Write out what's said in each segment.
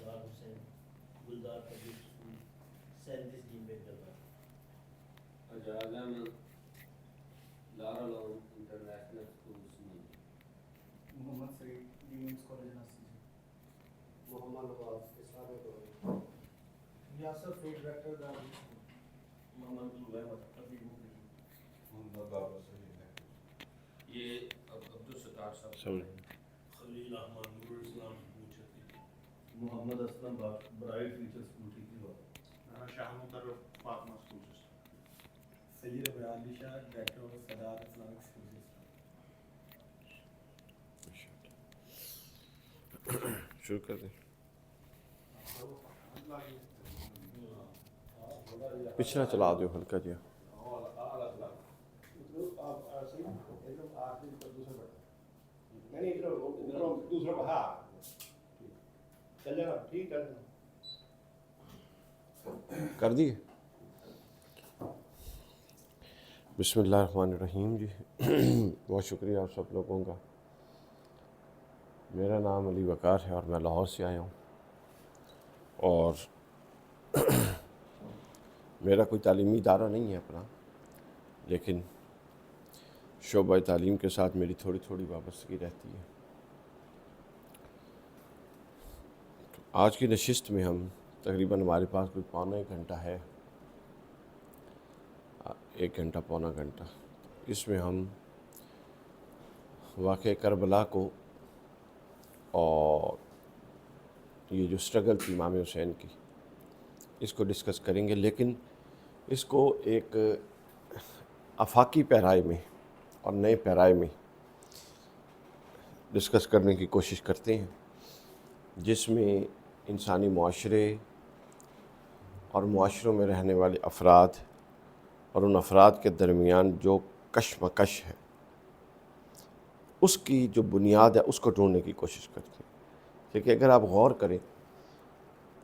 ابرار حسین گلدار public school 37 جی میں کرتا اجازہ میں Darul Uloom international school Sunni Muhammad Saeed women's college Nasir Muhammad Abbas Islami college Yasir food director Darul Uloom Muhammad الوحمد ابھی محمد عباس یہ عبدالستار صاحب خلیل احمد نور الاسلام پوچھتی Muhammad Aslam bright teacher school ٹھیک شاہ مقرر Fatima school Syed Ibrahim Shah director of صدار اسلامک اسکول شروع کر دیں پچھلا چلا دو ہلکا جی دوسرا ہاں چل جائے گا ٹھیک کر دیے بسم اللہ الرحمن الرحیم جی بہت شکریہ آپ سب لوگوں کا. میرا نام علی وقار ہے اور میں لاہور سے آیا ہوں اور میرا کوئی تعلیمی ادارہ نہیں ہے اپنا، لیکن شعبہ تعلیم کے ساتھ میری تھوڑی تھوڑی وابستگی رہتی ہے. آج کی نشست میں ہم تقریباً ہمارے پاس کوئی پونا ایک گھنٹہ ہے، 1 گھنٹہ پونا گھنٹہ. اس میں ہم واقعہ کربلا کو اور یہ جو اسٹرگل تھی امام حسین کی اس کو ڈسکس کریں گے، لیکن اس کو ایک آفاقی پیرائے میں اور نئے پیرائے میں ڈسکس کرنے کی کوشش کرتے ہیں، جس میں انسانی معاشرے اور معاشروں میں رہنے والے افراد اور ان افراد کے درمیان جو کشمکش ہے اس کی جو بنیاد ہے اس کو ڈھونڈنے کی کوشش کرتے ہیں. کیونکہ اگر آپ غور کریں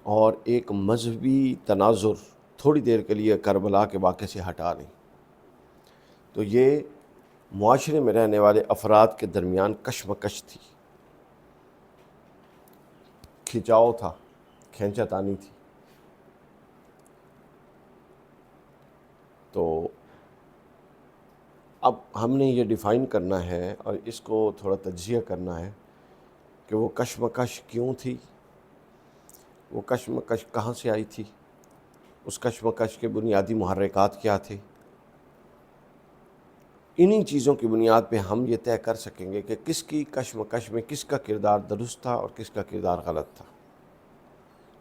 اور ایک مذہبی تناظر تھوڑی دیر کے لیے کربلا کے واقعے سے ہٹا لیں تو یہ معاشرے میں رہنے والے افراد کے درمیان کشمکش تھی، کھنچاؤ تھا، کھینچا تانی تھی. تو اب ہم نے یہ ڈیفائن کرنا ہے اور اس کو تھوڑا تجزیہ کرنا ہے کہ وہ کشمکش کیوں تھی، وہ کشمکش کہاں سے آئی تھی، اس کشمکش کے بنیادی محرکات کیا تھے. انہی چیزوں کی بنیاد پہ ہم یہ طے کر سکیں گے کہ کس کی کشمکش میں کس کا کردار درست تھا اور کس کا کردار غلط تھا.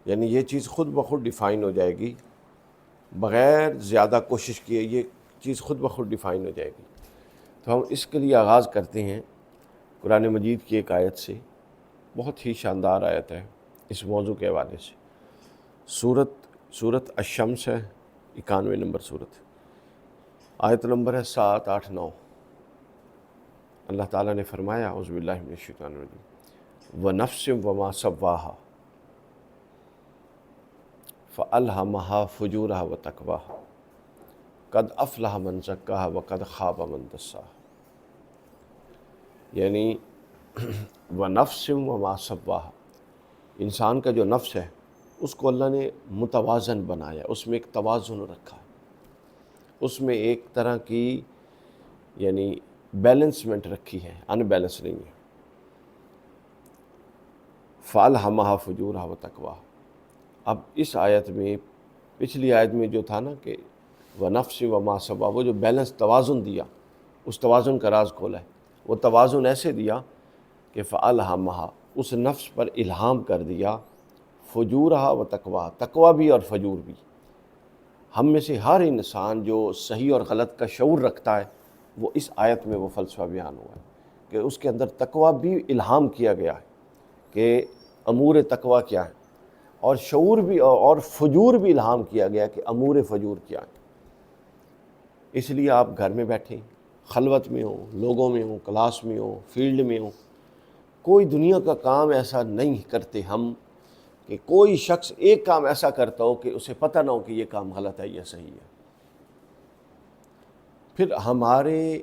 یعنی یہ چیز خود بخود ڈیفائن ہو جائے گی بغیر زیادہ کوشش کیے، یہ چیز خود بخود ڈیفائن ہو جائے گی. تو ہم اس کے لیے آغاز کرتے ہیں قرآن مجید کی ایک آیت سے، بہت ہی شاندار آیت ہے اس موضوع کے حوالے سے. سورت الشمس ہے، 91 نمبر سورت، آیت نمبر ہے 7، 8، 9. اللہ تعالیٰ نے فرمایا اعوذ باللہ من الشیطان الرجیم وَنَفْسٍ وَمَا سَوَّاهَا فَأَلْهَمَهَا فُجُورَهَا وَتَقْوَاهَا قَدْ أَفْلَحَ مَنْ زَكَّاهَا وَقَدْ خَابَ مَنْ دَسَّاهَا. یعنی وَنَفْسٍ وَمَا سَوَّاهَا، انسان کا جو نفس ہے اس کو اللہ نے متوازن بنایا، اس میں ایک توازن رکھا ہے، اس میں ایک طرح کی یعنی بیلنسمنٹ رکھی ہے، ان بیلنس نہیں ہے. فَأَلْهَمَهَا فُجُورَهَا وَتَقْوَاهَا. اب اس آیت میں، پچھلی آیت میں جو تھا نا کہ وَنَفْسٍ وَمَا سَوَّاهَا، وہ جو بیلنس توازن دیا، اس توازن کا راز کھولا ہے. وہ توازن ایسے دیا کہ فَأَلْهَمَهَا، اس نفس پر الہام کر دیا فجورہا و تقویٰ، تقویٰ بھی اور فجور بھی. ہم میں سے ہر انسان جو صحیح اور غلط کا شعور رکھتا ہے وہ اس آیت میں وہ فلسفہ بیان ہوا ہے کہ اس کے اندر تقویٰ بھی الہام کیا گیا ہے کہ امور تقویٰ کیا ہے، اور شعور بھی اور فجور بھی الہام کیا گیا کہ امور فجور کیا ہے. اس لیے آپ گھر میں بیٹھیں، خلوت میں ہوں، لوگوں میں ہوں، کلاس میں ہوں، فیلڈ میں ہوں، کوئی دنیا کا کام ایسا نہیں کرتے ہم کہ کوئی شخص ایک کام ایسا کرتا ہو کہ اسے پتہ نہ ہو کہ یہ کام غلط ہے یا صحیح ہے. پھر ہمارے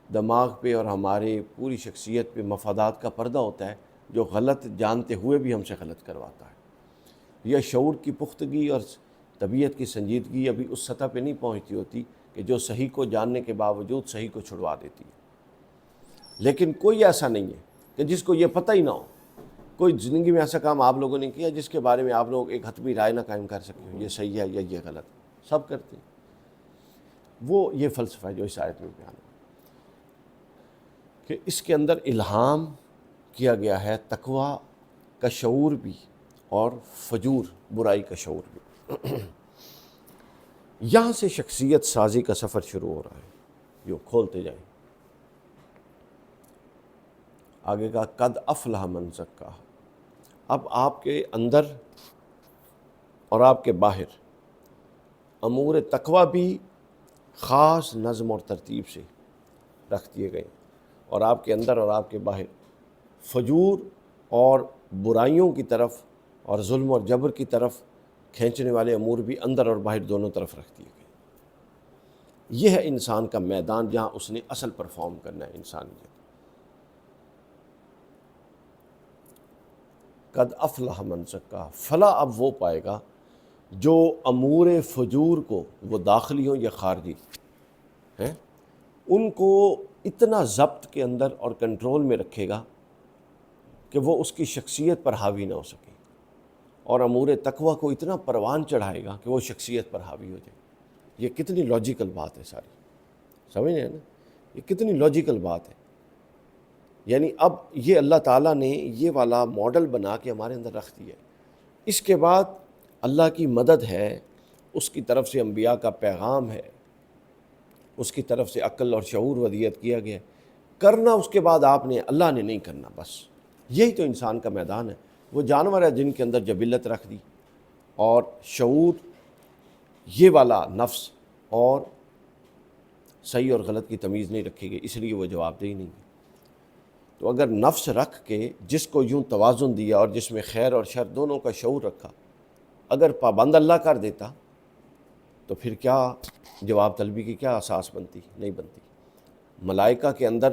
دماغ پہ اور ہمارے پوری شخصیت پہ مفادات کا پردہ ہوتا ہے جو غلط جانتے ہوئے بھی ہم سے غلط کرواتا ہے. یا شعور کی پختگی اور طبیعت کی سنجیدگی ابھی اس سطح پہ نہیں پہنچتی ہوتی کہ جو صحیح کو جاننے کے باوجود صحیح کو چھڑوا دیتی ہے۔ لیکن کوئی ایسا نہیں ہے کہ جس کو یہ پتہ ہی نہ ہو، کوئی زندگی میں ایسا کام آپ لوگوں نے کیا جس کے بارے میں آپ لوگ ایک حتمی رائے نہ قائم کر سکیں ہو، یہ صحیح ہے یا یہ غلط ہے، سب کرتے ہیں۔ وہ یہ فلسفہ ہے جو اس آیت میں بیان ہے کہ اس کے اندر الہام کیا گیا ہے تقویٰ کا شعور بھی اور فجور برائی کا شعور بھی۔ یہاں سے شخصیت سازی کا سفر شروع ہو رہا ہے، جو کھولتے جائیں۔ آگے کا قد افلح من زکاہا، اب آپ کے اندر اور آپ کے باہر امور تقویٰ بھی خاص نظم اور ترتیب سے رکھ دیے گئے، اور آپ کے اندر اور آپ کے باہر فجور اور برائیوں کی طرف اور ظلم اور جبر کی طرف کھینچنے والے امور بھی اندر اور باہر دونوں طرف رکھ دیے گئے۔ یہ ہے انسان کا میدان جہاں اس نے اصل پرفارم کرنا ہے انسانیت۔ قد افلح من زکاہا، فلاح اب وہ پائے گا جو امور فجور کو، وہ داخلی ہوں یا خارجی ہیں، ان کو اتنا ضبط کے اندر اور کنٹرول میں رکھے گا کہ وہ اس کی شخصیت پر حاوی نہ ہو سکے، اور امور تقویٰ کو اتنا پروان چڑھائے گا کہ وہ شخصیت پر حاوی ہو جائے۔ یہ کتنی لاجیکل بات ہے ساری، سمجھ رہے ہیں نا؟ یہ کتنی لاجیکل بات ہے۔ یعنی اب یہ اللہ تعالیٰ نے یہ والا ماڈل بنا کے ہمارے اندر رکھ دیا ہے۔ اس کے بعد اللہ کی مدد ہے، اس کی طرف سے انبیاء کا پیغام ہے، اس کی طرف سے عقل اور شعور ودیت کیا گیا ہے، کرنا اس کے بعد آپ نے، اللہ نے نہیں کرنا، بس یہی تو انسان کا میدان ہے۔ وہ جانور ہے جن کے اندر جبلت رکھ دی اور شعور یہ والا نفس، اور صحیح اور غلط کی تمیز نہیں رکھی گئی، اس لیے وہ جواب دہ نہیں ہے۔ تو اگر نفس رکھ کے جس کو یوں توازن دیا اور جس میں خیر اور شر دونوں کا شعور رکھا، اگر پابند اللہ کر دیتا تو پھر کیا جواب طلبی کی کیا اساس بنتی؟ نہیں بنتی۔ ملائکہ کے اندر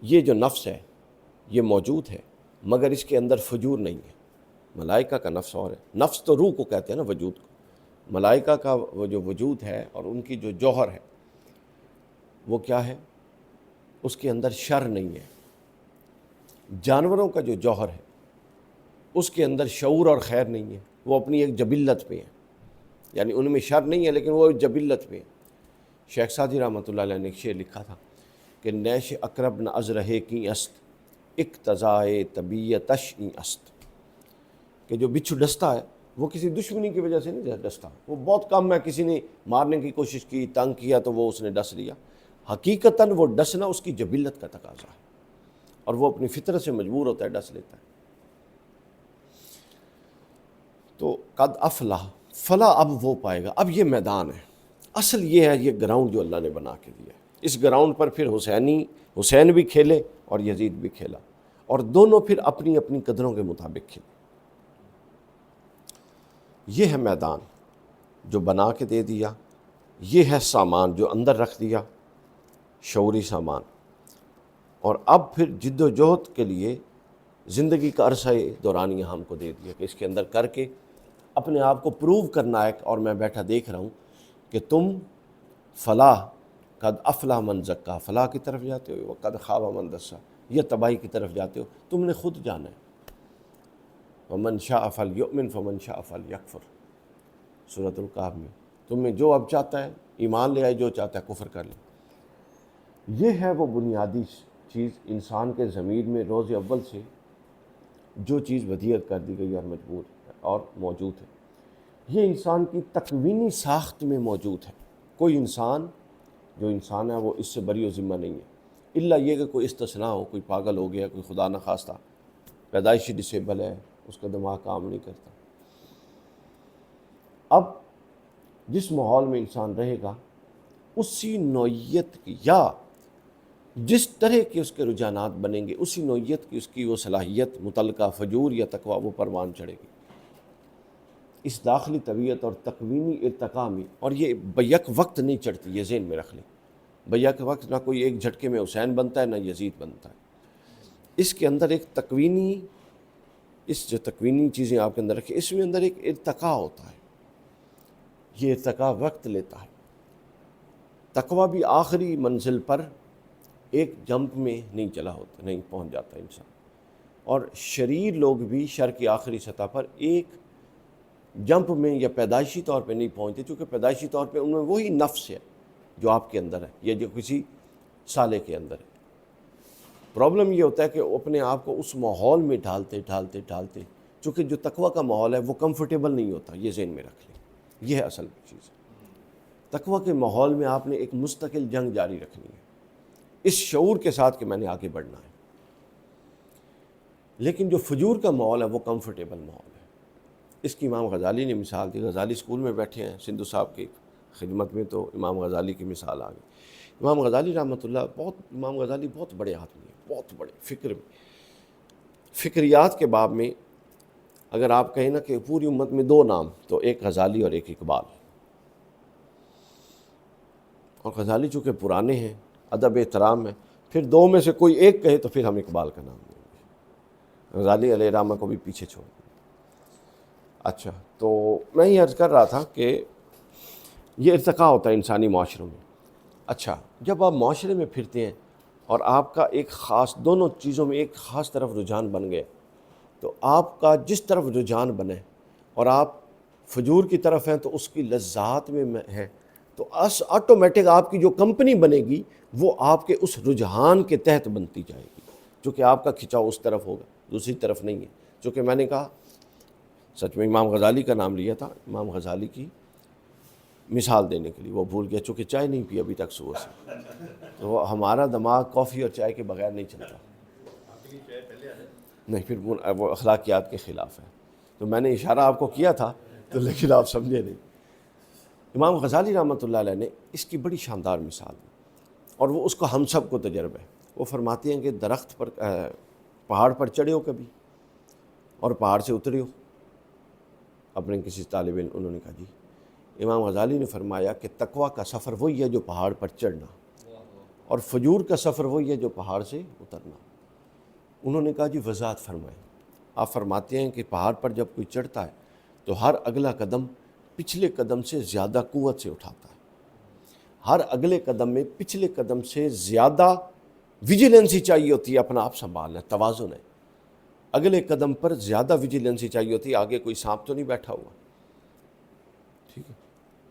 یہ جو نفس ہے یہ موجود ہے، مگر اس کے اندر فجور نہیں ہے۔ ملائکہ کا نفس اور ہے، نفس تو روح کو کہتے ہیں نا، وجود کو۔ ملائکہ کا وہ جو وجود ہے اور ان کی جو جوہر ہے وہ کیا ہے؟ اس کے اندر شر نہیں ہے۔ جانوروں کا جو جوہر ہے اس کے اندر شعور اور خیر نہیں ہے، وہ اپنی ایک جبلت پہ ہیں، یعنی ان میں شر نہیں ہے لیکن وہ جبلت پہ ہیں۔ شیخ سعدی رحمۃ اللہ علیہ نے ایک شعر لکھا تھا کہ نیش اقرب نہ از رہے کی است، اقتضائے طبیعتش این است، کہ جو بچھو ڈستا ہے وہ کسی دشمنی کی وجہ سے نہیں ڈستا، وہ بہت کم ہے، کسی نے مارنے کی کوشش کی، تنگ کیا تو وہ اس نے ڈس لیا۔ حقیقتاً وہ ڈسنا اس کی جبلت کا تقاضا ہے، اور وہ اپنی فطرت سے مجبور ہوتا ہے، ڈس لیتا ہے۔ تو قد افلح، فلاح اب وہ پائے گا، اب یہ میدان ہے، اصل یہ ہے، یہ گراؤنڈ جو اللہ نے بنا کے دیا ہے۔ اس گراؤنڈ پر پھر حسین بھی کھیلے اور یزید بھی کھیلا، اور دونوں پھر اپنی اپنی قدروں کے مطابق کھیلے۔ یہ ہے میدان جو بنا کے دے دیا، یہ ہے سامان جو اندر رکھ دیا، شعوری سامان، اور اب پھر جد و جہد کے لیے زندگی کا عرصہ دورانیہ ہم کو دے دیا کہ اس کے اندر کر کے اپنے آپ کو پروو کرنا ہے، اور میں بیٹھا دیکھ رہا ہوں کہ تم فلاح، قد افلح من زکاہا، فلاح کی طرف جاتے ہو، وقد خاب من دساہا، یہ تباہی کی طرف جاتے ہو، تم نے خود جانا ہے۔ ومن شاء فلیؤمن فمن شاء فلیکفر، سورۃ الکہف میں تم میں جو اب چاہتا ہے ایمان لے آئے، جو چاہتا ہے کفر کر لے۔ یہ ہے وہ بنیادی چیز انسان کے ضمیر میں روز اول سے جو چیز ودیعت کر دی گئی اور مجبور ہے اور موجود ہے، یہ انسان کی تکوینی ساخت میں موجود ہے۔ کوئی انسان جو انسان ہے وہ اس سے بری و ذمہ نہیں ہے، الا یہ کہ کوئی استثناء ہو، کوئی پاگل ہو گیا، کوئی خدا نخواستہ پیدائشی ڈسیبل ہے، اس کا دماغ کام نہیں کرتا۔ اب جس ماحول میں انسان رہے گا اسی نوعیت کی، یا جس طرح کے اس کے رجحانات بنیں گے اسی نوعیت کی اس کی وہ صلاحیت متعلقہ فجور یا تقویٰ وہ پروان چڑھے گی۔ اس داخلی طبیعت اور تکوینی ارتقاء میں، اور یہ بیک وقت نہیں چڑھتی، یہ ذہن میں رکھ لیں، بیک وقت نہ کوئی ایک جھٹکے میں حسین بنتا ہے نہ یزید بنتا ہے۔ اس کے اندر ایک تکوینی اس جو تکوینی چیزیں آپ کے اندر رکھیں، اس میں اندر ایک ارتقاء ہوتا ہے، یہ ارتقاء وقت لیتا ہے۔ تقویٰ بھی آخری منزل پر ایک جمپ میں نہیں چلا ہوتا، نہیں پہنچ جاتا انسان، اور شریر لوگ بھی شر کی آخری سطح پر ایک جمپ میں یا پیدائشی طور پہ نہیں پہنچتے، چونکہ پیدائشی طور پہ ان میں وہی نفس ہے جو آپ کے اندر ہے یا جو کسی سالے کے اندر ہے۔ پرابلم یہ ہوتا ہے کہ اپنے آپ کو اس ماحول میں ڈھالتے چونکہ جو تقویٰ کا ماحول ہے وہ کمفرٹیبل نہیں ہوتا، یہ ذہن میں رکھ لیں، یہ ہے اصل چیز۔ تقویٰ کے ماحول میں آپ نے ایک مستقل جنگ جاری رکھنی ہے اس شعور کے ساتھ کہ میں نے آگے بڑھنا ہے۔ لیکن جو فجور کا ماحول ہے وہ کمفرٹیبل ماحول ہے۔ اس کی امام غزالی نے مثال دی، غزالی اسکول میں بیٹھے ہیں سندھو صاحب کی خدمت میں، تو امام غزالی کی مثال آ گئی۔ امام غزالی رحمۃ اللہ امام غزالی بہت بڑے آدمی ہیں، بہت بڑے فکر میں، فکریات کے باب میں اگر آپ کہیں نا کہ پوری امت میں دو نام، تو ایک غزالی اور ایک اقبال، اور غزالی چونکہ پرانے ہیں، ادب احترام ہے، پھر دو میں سے کوئی ایک کہے تو پھر ہم اقبال کا نام دیں گے، غزالی علیہ الرحمہ کو بھی پیچھے چھوڑ دیں۔ اچھا، تو میں یہ عرض کر رہا تھا کہ یہ ارتقاء ہوتا ہے انسانی معاشروں میں۔ اچھا، جب آپ معاشرے میں پھرتے ہیں اور آپ کا ایک خاص، دونوں چیزوں میں ایک خاص طرف رجحان بن گئے، تو آپ کا جس طرف رجحان بنے اور آپ فجور کی طرف ہیں تو اس کی لذات میں ہیں، تو آٹومیٹک آپ کی جو کمپنی بنے گی وہ آپ کے اس رجحان کے تحت بنتی جائے گی، چونکہ آپ کا کھنچاؤ اس طرف ہوگا، دوسری طرف نہیں ہے۔ چونکہ میں نے کہا سچ میں امام غزالی کا نام لیا تھا، امام غزالی کی مثال دینے کے لیے، وہ بھول گیا چونکہ چائے نہیں پی ابھی تک صبح سے، تو ہمارا دماغ کافی اور چائے کے بغیر نہیں چلتا، نہیں پھر وہ اخلاقیات کے خلاف ہے، تو میں نے اشارہ آپ کو کیا تھا تو لیکن آپ سمجھے نہیں۔ امام غزالی رحمۃ اللہ علیہ نے اس کی بڑی شاندار مثال دی، اور وہ اس کو ہم سب کو تجربہ ہے۔ وہ فرماتے ہیں کہ درخت پر پہاڑ پر چڑھے ہو کبھی اور پہاڑ سے اترے ہو؟ اپنے کسی طالب علم، انہوں نے کہا جی۔ امام غزالی نے فرمایا کہ تقویٰ کا سفر وہی ہے جو پہاڑ پر چڑھنا، اور فجور کا سفر وہی ہے جو پہاڑ سے اترنا۔ انہوں نے کہا جی وضاحت فرمائیں۔ آپ فرماتے ہیں کہ پہاڑ پر جب کوئی چڑھتا ہے تو ہر اگلا قدم پچھلے قدم سے زیادہ قوت سے اٹھاتا ہے، ہر اگلے قدم میں پچھلے قدم سے زیادہ ویجیلنسی چاہیے ہوتی ہے، اپنا آپ سنبھالنا، توازن ہے۔ اگلے قدم پر زیادہ ویجیلنسی چاہیے ہوتی ہے، آگے کوئی سانپ تو نہیں بیٹھا ہوا، ٹھیک ہے۔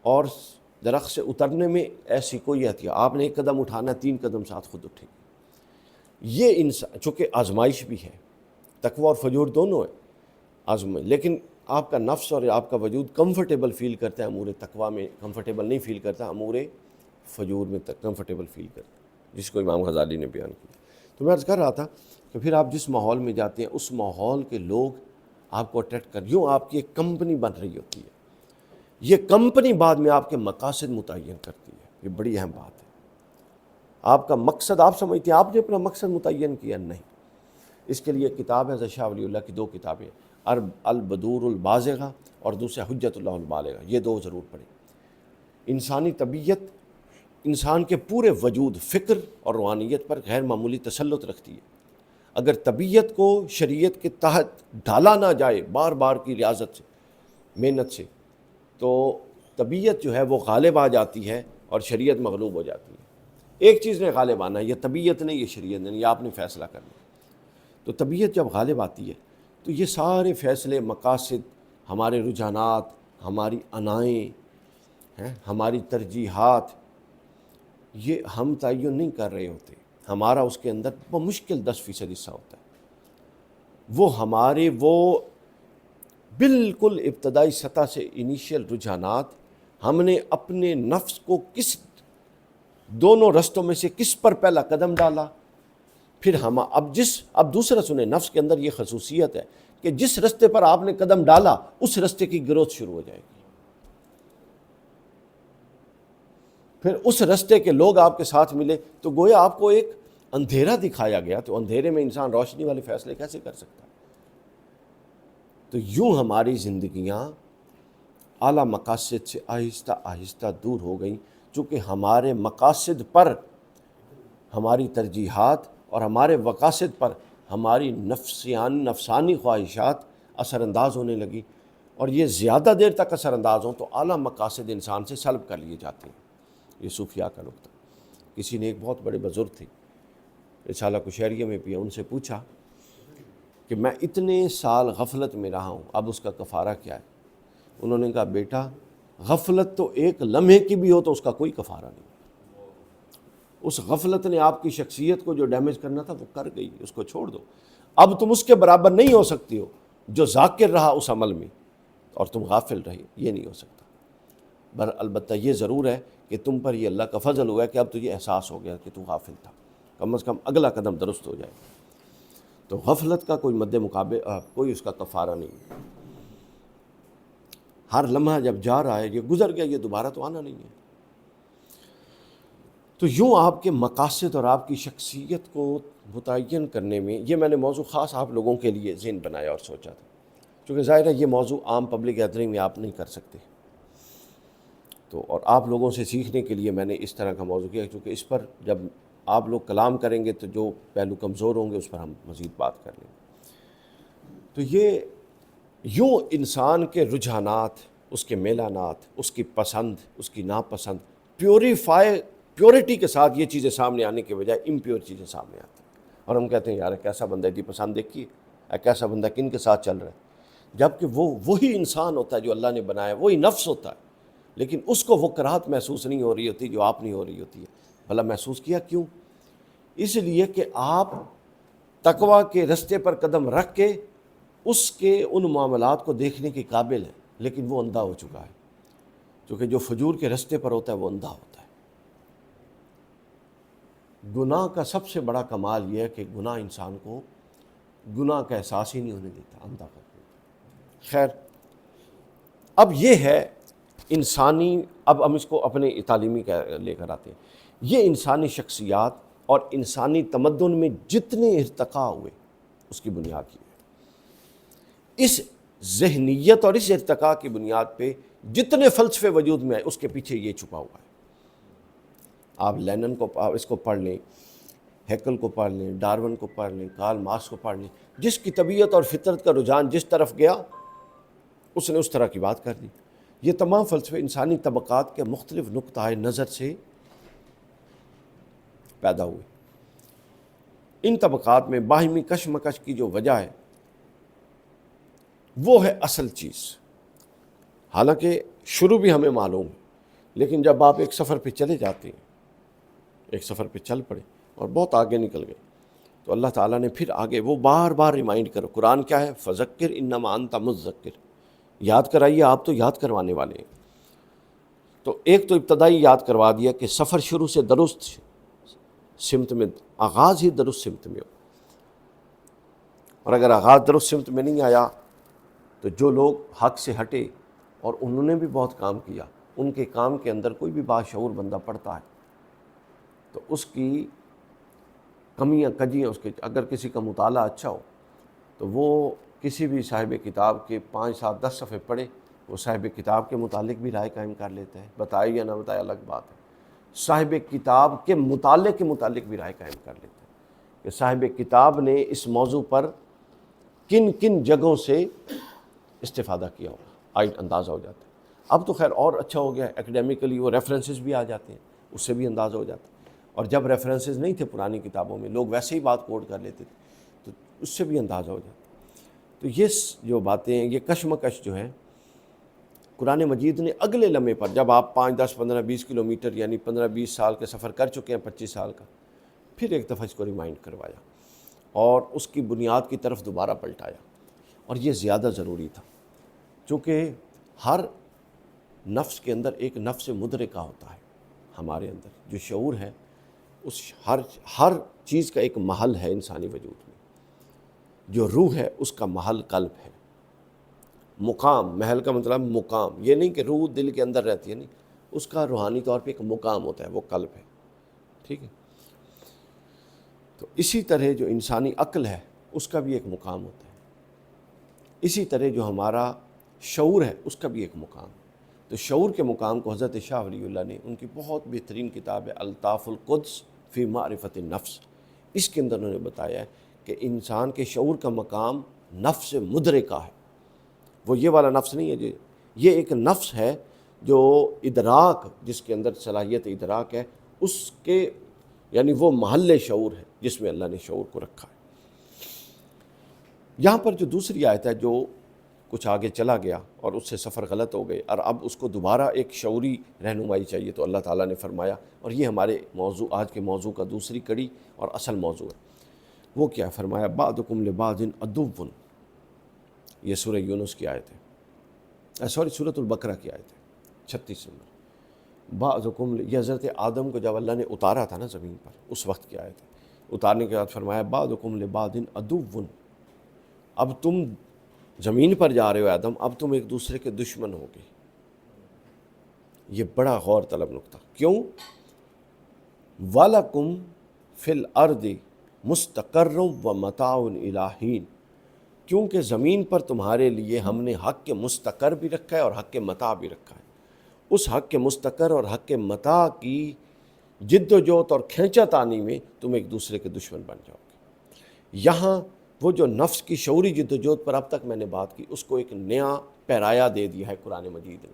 اور درخت سے اترنے میں ایسی کوئی احتیاط، آپ نے ایک قدم اٹھانا ہے، 3 قدم ساتھ خود اٹھے گی۔ یہ انسان چونکہ آزمائش بھی ہے، تقویٰ اور فجور دونوں ہے آزمائش، لیکن آپ کا نفس اور آپ کا وجود کمفرٹیبل فیل کرتا ہے امور تقویٰ میں، کمفرٹیبل نہیں فیل کرتا امور فجور میں کمفرٹیبل فیل کرتا ہے، جس کو امام غزالی نے بیان کیا۔ تو میں عرض کر رہا تھا کہ پھر آپ جس ماحول میں جاتے ہیں اس ماحول کے لوگ آپ کو اٹریکٹ کر، یوں آپ کی ایک کمپنی بن رہی ہوتی ہے۔ یہ کمپنی بعد میں آپ کے مقاصد متعین کرتی ہے، یہ بڑی اہم بات ہے۔ آپ کا مقصد آپ سمجھتے ہیں آپ نے اپنا مقصد متعین کیا، نہیں۔ اس کے لیے کتاب ہے حضرت شاہ ولی اللہ کی 2 کتابیں، البدور البازغہ اور دوسرا حجت اللہ البالغہ، یہ 2 ضرور پڑھیں۔ انسانی طبیعت انسان کے پورے وجود، فکر اور روحانیت پر غیر معمولی تسلط رکھتی ہے۔ اگر طبیعت کو شریعت کے تحت ڈھالا نہ جائے بار بار کی ریاضت سے، محنت سے، تو طبیعت جو ہے وہ غالب آ جاتی ہے اور شریعت مغلوب ہو جاتی ہے۔ ایک چیز نے غالب آنا ہے، یہ طبیعت نے، یہ شریعت نے، یہ آپ نے فیصلہ کرنا۔ تو طبیعت جب غالب آتی ہے تو یہ سارے فیصلے، مقاصد، ہمارے رجحانات، ہماری انائیں، ہماری ترجیحات، یہ ہم تعین نہیں کر رہے ہوتے، ہمارا اس کے اندر بمشکل 10% حصہ ہوتا ہے۔ وہ ہمارے بالکل ابتدائی سطح سے انیشیل رجحانات، ہم نے اپنے نفس کو کس دونوں رستوں میں سے کس پر پہلا قدم ڈالا، پھر ہم اب دوسرا سنیں، نفس کے اندر یہ خصوصیت ہے کہ جس رستے پر آپ نے قدم ڈالا اس رستے کی گروتھ شروع ہو جائے گی، پھر اس رستے کے لوگ آپ کے ساتھ ملے تو گویا آپ کو ایک اندھیرا دکھایا گیا، تو اندھیرے میں انسان روشنی والے فیصلے کیسے کر سکتا ہے؟ تو یوں ہماری زندگیاں اعلیٰ مقاصد سے آہستہ آہستہ دور ہو گئیں، چونکہ ہمارے مقاصد پر، ہماری ترجیحات اور ہمارے مقاصد پر ہماری نفسانی خواہشات اثر انداز ہونے لگی، اور یہ زیادہ دیر تک اثر انداز ہوں تو اعلیٰ مقاصد انسان سے سلب کر لیے جاتے ہیں۔ یہ صوفیاء کا نقطہ۔ کسی نے ایک بہت بڑے بزرگ تھے، رسالہ کشیریہ میں بھی، ان سے پوچھا کہ میں اتنے سال غفلت میں رہا ہوں، اب اس کا کفارہ کیا ہے؟ انہوں نے کہا بیٹا غفلت تو ایک لمحے کی بھی ہو تو اس کا کوئی کفارہ نہیں۔ اس غفلت نے آپ کی شخصیت کو جو ڈیمیج کرنا تھا وہ کر گئی، اس کو چھوڑ دو۔ اب تم اس کے برابر نہیں ہو سکتی ہو جو ذاکر رہا اس عمل میں اور تم غافل رہی، یہ نہیں ہو سکتا۔ البتہ یہ ضرور ہے کہ تم پر یہ اللہ کا فضل ہوا ہے کہ اب تجھے احساس ہو گیا کہ تو غافل تھا، کم از کم اگلا قدم درست ہو جائے۔ تو غفلت کا کوئی مد مقابل کوئی اس کا کفارہ نہیں۔ ہر لمحہ جب جا رہا ہے، یہ گزر گیا، یہ دوبارہ تو آنا نہیں ہے۔ تو یوں آپ کے مقاصد اور آپ کی شخصیت کو متعین کرنے میں، یہ میں نے موضوع خاص آپ لوگوں کے لیے ذہن بنایا اور سوچا تھا، کیونکہ ظاہر ہے یہ موضوع عام پبلک گیدرنگ میں آپ نہیں کر سکتے، تو اور آپ لوگوں سے سیکھنے کے لیے میں نے اس طرح کا موضوع کیا، کیونکہ اس پر جب آپ لوگ کلام کریں گے تو جو پہلو کمزور ہوں گے اس پر ہم مزید بات کر لیں گے۔ تو یہ یوں انسان کے رجحانات، اس کے میلانات، اس کی پسند، اس کی ناپسند، پیورٹی کے ساتھ یہ چیزیں سامنے آنے کے بجائے امپیور چیزیں سامنے آتی ہیں، اور ہم کہتے ہیں یار کیسا بندہ ہے، پسند دیکھیے کیسا بندہ کن کے ساتھ چل رہا ہے، جبکہ وہی انسان ہوتا ہے جو اللہ نے بنایا، وہی نفس ہوتا ہے، لیکن اس کو وہ کراہت محسوس نہیں ہو رہی ہوتی جو آپ نہیں ہو رہی ہوتی ہے۔ بھلا محسوس کیا کیوں؟ اس لیے کہ آپ تقویٰ کے رستے پر قدم رکھ کے اس کے ان معاملات کو دیکھنے کے قابل ہیں، لیکن وہ اندھا ہو چکا ہے، کیونکہ جو فجور کے رستے پر ہوتا ہے وہ اندھا ہوتا ہے۔ گناہ کا سب سے بڑا کمال یہ ہے کہ گناہ انسان کو گناہ کا احساس ہی نہیں ہونے دیتا، اندھا کر دیتا۔ خیر، اب یہ ہے انسانی، اب ہم اس کو اپنے تعلیمی لے کر آتے ہیں۔ یہ انسانی شخصیات اور انسانی تمدن میں جتنے ارتقاء ہوئے اس کی بنیاد یہ ہے۔ اس ذہنیت اور اس ارتقاء کی بنیاد پہ جتنے فلسفے وجود میں آئے اس کے پیچھے یہ چھپا ہوا ہے۔ آپ لینن کو اس کو پڑھ لیں، ہیکل کو پڑھ لیں، ڈارون کو پڑھ لیں، کارل مارکس کو پڑھ لیں، جس کی طبیعت اور فطرت کا رجحان جس طرف گیا اس نے اس طرح کی بات کر دی۔ یہ تمام فلسفے انسانی طبقات کے مختلف نقطۂ نظر سے پیدا ہوئے۔ ان طبقات میں باہمی کشمکش کی جو وجہ ہے وہ ہے اصل چیز، حالانکہ شروع بھی ہمیں معلوم ہے، لیکن جب آپ ایک سفر پہ چلے جاتے ہیں، ایک سفر پہ چل پڑے اور بہت آگے نکل گئے، تو اللہ تعالیٰ نے پھر آگے وہ بار بار ریمائنڈ کرو۔ قرآن کیا ہے؟ فذکر انما انت مذکر، یاد کرائیے، آپ تو یاد کروانے والے ہیں۔ تو ایک تو ابتدائی یاد کروا دیا کہ سفر شروع سے درست سمت میں، آغاز ہی درست سمت میں ہو، اور اگر آغاز درست سمت میں نہیں آیا تو جو لوگ حق سے ہٹے اور انہوں نے بھی بہت کام کیا، ان کے کام کے اندر کوئی بھی باشعور بندہ پڑتا ہے تو اس کی کمیاں کجیاں، اس کے اگر کسی کا مطالعہ اچھا ہو تو وہ کسی بھی صاحب کتاب کے 5 7 10 صفحے پڑھے، وہ صاحب کتاب کے متعلق بھی رائے قائم کر لیتا ہے، بتائے یا نہ بتائے الگ بات ہے، صاحب کتاب کے متعلق بھی رائے قائم کر لیتا ہے کہ صاحب کتاب نے اس موضوع پر کن کن جگہوں سے استفادہ کیا ہوگا، اندازہ ہو جاتا ہے۔ اب تو خیر اور اچھا ہو گیا، ایکڈیمکلی وہ ریفرنسز بھی آ جاتے ہیں، اس سے بھی اندازہ ہو جاتا ہے، اور جب ریفرنسز نہیں تھے پرانی کتابوں میں، لوگ ویسے ہی بات کوٹ کر لیتے تھے تو اس سے بھی اندازہ ہو جاتا ہے۔ تو یہ جو باتیں ہیں، یہ کشمکش جو ہے، قرآن مجید نے اگلے لمحے پر جب آپ 5 10 15 20 کلومیٹر یعنی 15 20 سال کے سفر کر چکے ہیں، 25 سال کا، پھر ایک دفعہ اس کو ریمائنڈ کروایا اور اس کی بنیاد کی طرف دوبارہ پلٹایا، اور یہ زیادہ ضروری تھا، چونکہ ہر نفس کے اندر ایک نفس مدرکہ ہوتا ہے، ہمارے اندر جو شعور ہے، اس ہر چیز کا ایک محل ہے انسانی وجود میں، جو روح ہے اس کا محل قلب ہے، مقام، محل کا مطلب مقام، یہ نہیں کہ روح دل کے اندر رہتی ہے، نہیں، اس کا روحانی طور پہ ایک مقام ہوتا ہے، وہ قلب ہے، ٹھیک ہے۔ تو اسی طرح جو انسانی عقل ہے اس کا بھی ایک مقام ہوتا ہے، اسی طرح جو ہمارا شعور ہے اس کا بھی ایک مقام۔ تو شعور کے مقام کو حضرت شاہ ولی اللہ نے ان کی بہت بہترین کتاب ہے الطاف القدس فی معرفت النفس، اس کے اندر انہوں نے بتایا ہے کہ انسان کے شعور کا مقام نفس مدرکہ ہے، وہ یہ والا نفس نہیں ہے، یہ ایک نفس ہے جو ادراک، جس کے اندر صلاحیت ادراک ہے، اس کے یعنی وہ محل شعور ہے جس میں اللہ نے شعور کو رکھا ہے۔ یہاں پر جو دوسری آیت ہے جو کچھ آگے چلا گیا اور اس سے سفر غلط ہو گئے اور اب اس کو دوبارہ ایک شعوری رہنمائی چاہیے، تو اللہ تعالیٰ نے فرمایا، اور یہ ہمارے موضوع آج کے موضوع کا دوسری کڑی اور اصل موضوع ہے، وہ کیا فرمایا؟ بعضکم لبعض عدو، یہ سورہ یونس کی آیت ہے، سورۃ البقرہ کی آیت ہے 36 نمبر۔ بعضکم، یہ حضرت آدم کو جب اللہ نے اتارا تھا نا زمین پر، اس وقت کی آیت ہے، اتارنے کے بعد فرمایا بعضکم لبعض عدو، اب تم زمین پر جا رہے ہو آدم، اب تم ایک دوسرے کے دشمن ہو گے۔ یہ بڑا غور طلب نکتہ، کیوں؟ وَلَكُمْ فِي الْأَرْضِ مُسْتَقَرٌّ وَمَتَاعٌ إِلَىٰ حِينٍ، کیونکہ زمین پر تمہارے لیے ہم نے حق کے مستقر بھی رکھا ہے اور حق کے متاع بھی رکھا ہے۔ اس حق کے مستقر اور حق کے متاع کی جد و جہد اور کھینچا تانی میں تم ایک دوسرے کے دشمن بن جاؤ گے۔ یہاں وہ جو نفس کی شعوری جد و جہد پر اب تک میں نے بات کی، اس کو ایک نیا پیرایا دے دیا ہے قرآن مجید نے،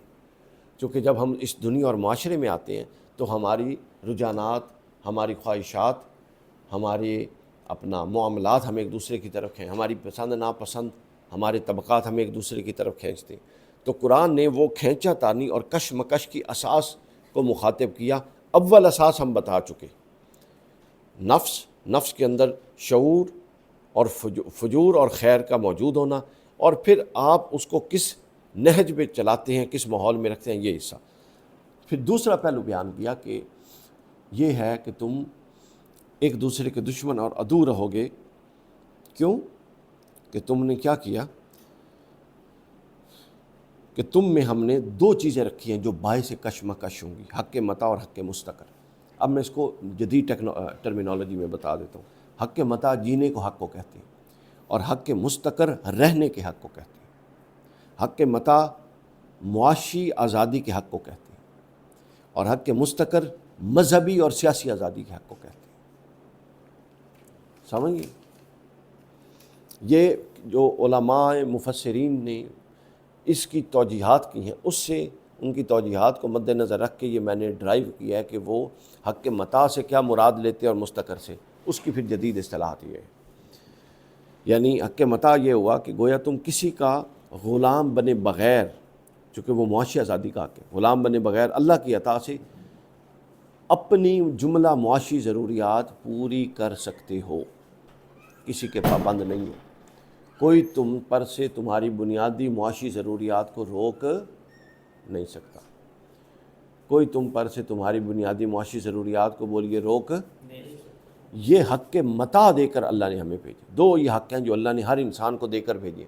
چونکہ جب ہم اس دنیا اور معاشرے میں آتے ہیں تو ہماری رجحانات، ہماری خواہشات، ہمارے اپنا معاملات ہم ایک دوسرے کی طرف کھینچتے ہیں، ہماری پسند ناپسند، ہمارے طبقات ہم ایک دوسرے کی طرف کھینچتے ہیں۔ تو قرآن نے وہ کھینچا تانی اور کشمکش کی اساس کو مخاطب کیا۔ اول اساس ہم بتا چکے، نفس کے اندر شعور اور فجور اور خیر کا موجود ہونا، اور پھر آپ اس کو کس نہج پہ چلاتے ہیں، کس ماحول میں رکھتے ہیں، یہ حصہ۔ پھر دوسرا پہلو بیان کیا کہ یہ ہے کہ تم ایک دوسرے کے دشمن اور عدو رہو گے، کیوں؟ کہ تم نے کیا کیا کہ تم میں ہم نے دو چیزیں رکھی ہیں جو باعث کشمکش ہوں گی، حق متاع اور حق مستقر۔ اب میں اس کو جدید ٹرمینالوجی میں بتا دیتا ہوں۔ حق متاع جینے کو حق کو کہتے ہیں، اور حق مستقر رہنے کے حق کو کہتے ہیں۔ حق متاع معاشی آزادی کے حق کو کہتے ہیں، اور حق مستقر مذہبی اور سیاسی آزادی کے حق کو کہتے ہیں۔ سمجھ گئے؟ یہ جو علماء مفسرین نے اس کی توجیحات کی ہیں، اس سے ان کی توجیحات کو مد نظر رکھ کے یہ میں نے ڈرائیو کیا ہے کہ وہ حق متاع سے کیا مراد لیتے ہیں اور مستقر سے، اس کی پھر جدید اصطلاحات یہ ہے۔ یعنی حق متاع یہ ہوا کہ گویا تم کسی کا غلام بنے بغیر، چونکہ وہ معاشی آزادی کا حق ہے، غلام بنے بغیر اللہ کی عطا سے اپنی جملہ معاشی ضروریات پوری کر سکتے ہو، کسی کے پابند نہیں ہو۔ کوئی تم پر سے تمہاری بنیادی معاشی ضروریات کو روک نہیں سکتا، کوئی تم پر سے تمہاری بنیادی معاشی ضروریات کو بولیے روک۔ یہ حق متاع دے کر اللہ نے ہمیں بھیجے۔ دو یہ حق ہیں جو اللہ نے ہر انسان کو دے کر بھیجے۔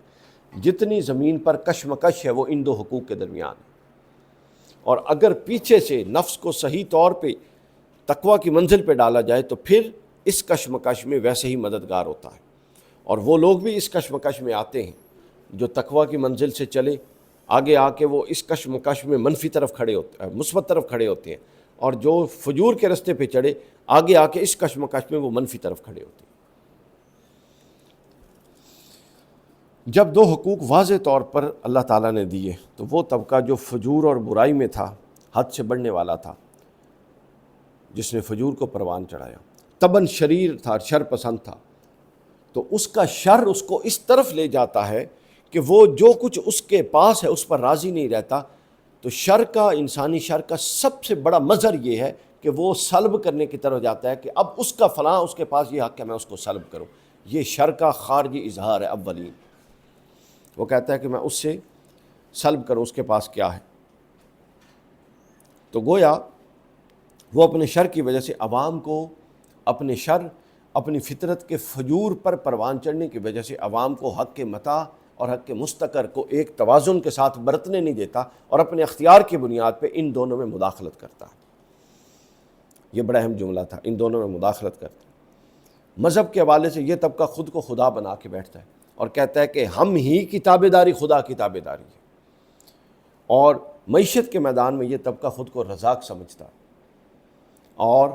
جتنی زمین پر کشمکش ہے وہ ان دو حقوق کے درمیان ہے، اور اگر پیچھے سے نفس کو صحیح طور پہ تقویٰ کی منزل پہ ڈالا جائے تو پھر اس کشمکش میں ویسے ہی مددگار ہوتا ہے۔ اور وہ لوگ بھی اس کشمکش میں آتے ہیں جو تقویٰ کی منزل سے چلے، آگے آ کے وہ اس کشمکش میں منفی طرف کھڑے ہوتے ہیں، مثبت طرف کھڑے ہوتے ہیں، اور جو فجور کے راستے پہ چڑھے آگے آ کے اس کشمکش میں وہ منفی طرف کھڑے ہوتے ہیں۔ جب دو حقوق واضح طور پر اللہ تعالیٰ نے دیے تو وہ طبقہ جو فجور اور برائی میں تھا، حد سے بڑھنے والا تھا، جس نے فجور کو پروان چڑھایا، طبعاً شریر تھا، شر پسند تھا، تو اس کا شر اس کو اس طرف لے جاتا ہے کہ وہ جو کچھ اس کے پاس ہے اس پر راضی نہیں رہتا۔ تو شر کا، انسانی شر کا سب سے بڑا مظہر یہ ہے کہ وہ سلب کرنے کی طرف جاتا ہے کہ اب اس کا فلاں اس کے پاس یہ حق ہے، میں اس کو سلب کروں۔ یہ شر کا خارجی اظہار ہے اولین۔ وہ کہتا ہے کہ میں اس سے سلب کروں، اس کے پاس کیا ہے۔ تو گویا وہ اپنے شر کی وجہ سے عوام کو اپنے شر، اپنی فطرت کے فجور پر پروان چڑھنے کی وجہ سے عوام کو حق متاع اور حق مستقر کو ایک توازن کے ساتھ برتنے نہیں دیتا، اور اپنے اختیار کی بنیاد پہ ان دونوں میں مداخلت کرتا ہے۔ یہ بڑا اہم جملہ تھا، ان دونوں میں مداخلت کرتا ہے۔ مذہب کے حوالے سے یہ طبقہ خود کو خدا بنا کے بیٹھتا ہے اور کہتا ہے کہ ہم ہی کی تابعداری خدا کی تابعداری ہے، اور معیشت کے میدان میں یہ طبقہ خود کو رزاق سمجھتا ہے، اور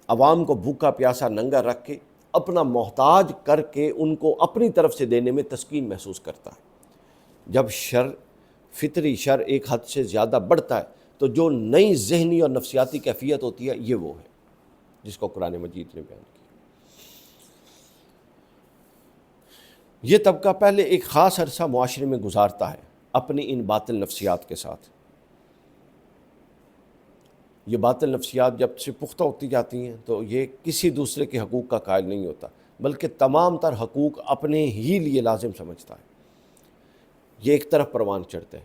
عوام کو بھوکا پیاسا ننگا رکھ کے اپنا محتاج کر کے ان کو اپنی طرف سے دینے میں تسکین محسوس کرتا ہے۔ جب فطری شر ایک حد سے زیادہ بڑھتا ہے تو جو نئی ذہنی اور نفسیاتی کیفیت ہوتی ہے یہ وہ ہے جس کو قرآن مجید نے بیان کیا۔ یہ طبقہ پہلے ایک خاص عرصہ معاشرے میں گزارتا ہے اپنی ان باطل نفسیات کے ساتھ۔ یہ باطل نفسیات جب سے پختہ ہوتی جاتی ہیں تو یہ کسی دوسرے کے حقوق کا قائل نہیں ہوتا، بلکہ تمام تر حقوق اپنے ہی لیے لازم سمجھتا ہے۔ یہ ایک طرف پروان چڑھتا ہے۔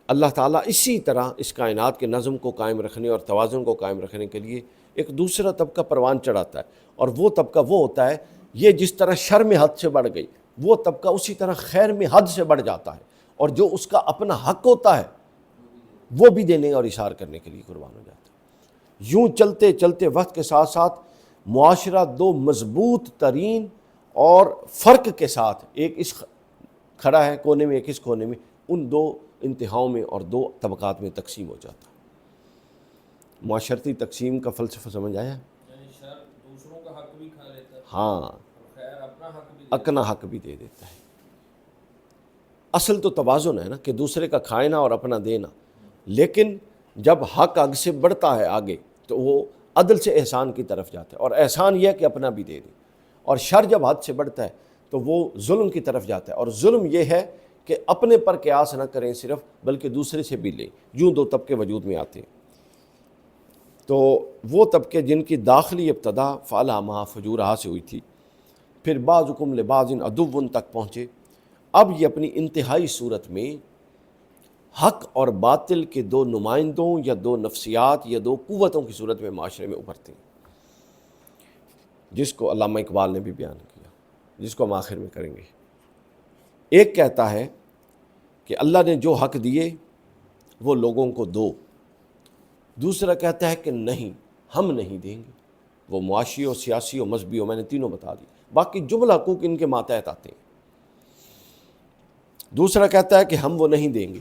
اللہ تعالیٰ اسی طرح اس کائنات کے نظم کو قائم رکھنے اور توازن کو قائم رکھنے کے لیے ایک دوسرا طبقہ پروان چڑھاتا ہے، اور وہ طبقہ وہ ہوتا ہے، یہ جس طرح شر میں حد سے بڑھ گئی، وہ طبقہ اسی طرح خیر میں حد سے بڑھ جاتا ہے، اور جو اس کا اپنا حق ہوتا ہے وہ بھی دینے اور اشار کرنے کے لیے قربان ہو جاتا ہے۔ یوں چلتے چلتے وقت کے ساتھ ساتھ معاشرہ دو مضبوط ترین اور فرق کے ساتھ، ایک اس کھڑا ہے کونے میں، ایک اس کونے میں، ان دو انتہاؤں میں اور دو طبقات میں تقسیم ہو جاتا ہے۔ معاشرتی تقسیم کا فلسفہ سمجھ آیا؟ یعنی شر دوسروں کا حق بھی کھا لیتا ہے، ہاں، اور خیر اپنا حق بھی اپنا حق بھی دے دیتا ہے۔ اصل تو توازن ہے نا، کہ دوسرے کا کھائنا اور اپنا دینا، لیکن جب حق آگ سے بڑھتا ہے آگے تو وہ عدل سے احسان کی طرف جاتا ہے، اور احسان یہ ہے کہ اپنا بھی دے دے، اور شر جب حد سے بڑھتا ہے تو وہ ظلم کی طرف جاتا ہے، اور ظلم یہ ہے کہ اپنے پر قیاس نہ کریں صرف، بلکہ دوسرے سے بھی لیں۔ یوں دو طبقے وجود میں آتے ہیں۔ تو وہ طبقے جن کی داخلی ابتدا فَأَلْهَمَهَا فُجُورَهَا سے ہوئی تھی، پھر بَعْضُكُمْ لِبَعْضٍ عَدُوٌّ تک پہنچے، اب یہ اپنی انتہائی صورت میں حق اور باطل کے دو نمائندوں یا دو نفسیات یا دو قوتوں کی صورت میں معاشرے میں ابھرتے ہیں، جس کو علامہ اقبال نے بھی بیان کیا، جس کو ہم آخر میں کریں گے۔ ایک کہتا ہے کہ اللہ نے جو حق دیے وہ لوگوں کو دو، دوسرا کہتا ہے کہ نہیں، ہم نہیں دیں گے، وہ معاشی اور سیاسی اور مذہبی اور میں نے تینوں بتا دی، باقی جملہ حقوق ان کے ماتحت آتے ہیں۔ دوسرا کہتا ہے کہ ہم وہ نہیں دیں گے۔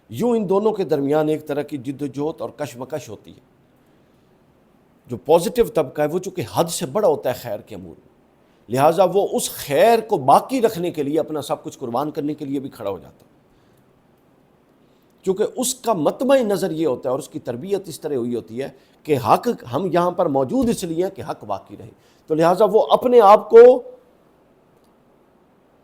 یوں ان دونوں کے درمیان ایک طرح کی جد و جہد اور کشمکش ہوتی ہے۔ جو پازیٹیو طبقہ ہے وہ چونکہ حد سے بڑا ہوتا ہے خیر کے امور میں، لہٰذا وہ اس خیر کو باقی رکھنے کے لیے اپنا سب کچھ قربان کرنے کے لیے بھی کھڑا ہو جاتا ہے، کیونکہ اس کا مطمع نظر یہ ہوتا ہے اور اس کی تربیت اس طرح ہوئی ہوتی ہے کہ حق ہم یہاں پر موجود اس لیے ہیں کہ حق باقی رہے، تو لہٰذا وہ اپنے آپ کو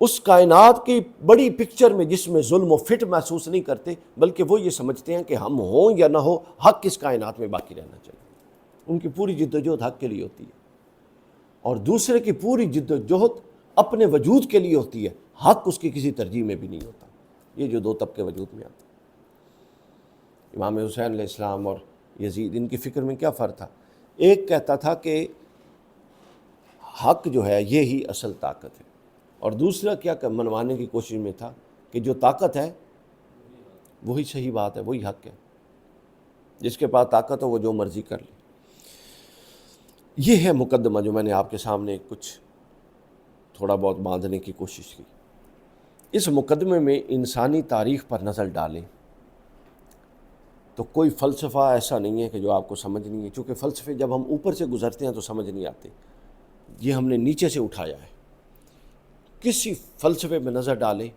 اس کائنات کی بڑی پکچر میں جس میں ظلم و فٹ محسوس نہیں کرتے، بلکہ وہ یہ سمجھتے ہیں کہ ہم ہوں یا نہ ہو حق اس کائنات میں باقی رہنا چاہیے۔ ان کی پوری جد و جہد حق کے لیے ہوتی ہے، اور دوسرے کی پوری جد و جہد اپنے وجود کے لیے ہوتی ہے، حق اس کی کسی ترجیح میں بھی نہیں ہوتا۔ یہ جو دو طبقے وجود میں آتے ہیں، امام حسین علیہ السلام اور یزید، ان کی فکر میں کیا فرق تھا؟ ایک کہتا تھا کہ حق جو ہے یہی اصل طاقت ہے، اور دوسرا کیا منوانے کی کوشش میں تھا کہ جو طاقت ہے وہی صحیح بات ہے، وہی حق ہے، جس کے پاس طاقت ہو وہ جو مرضی کر لے۔ یہ ہے مقدمہ جو میں نے آپ کے سامنے کچھ تھوڑا بہت باندھنے کی کوشش کی۔ اس مقدمے میں انسانی تاریخ پر نظر ڈالیں تو کوئی فلسفہ ایسا نہیں ہے کہ جو آپ کو سمجھ نہیں ہے، چونکہ فلسفے جب ہم اوپر سے گزرتے ہیں تو سمجھ نہیں آتے، یہ ہم نے نیچے سے اٹھایا ہے۔ کسی فلسفے میں نظر ڈالیں،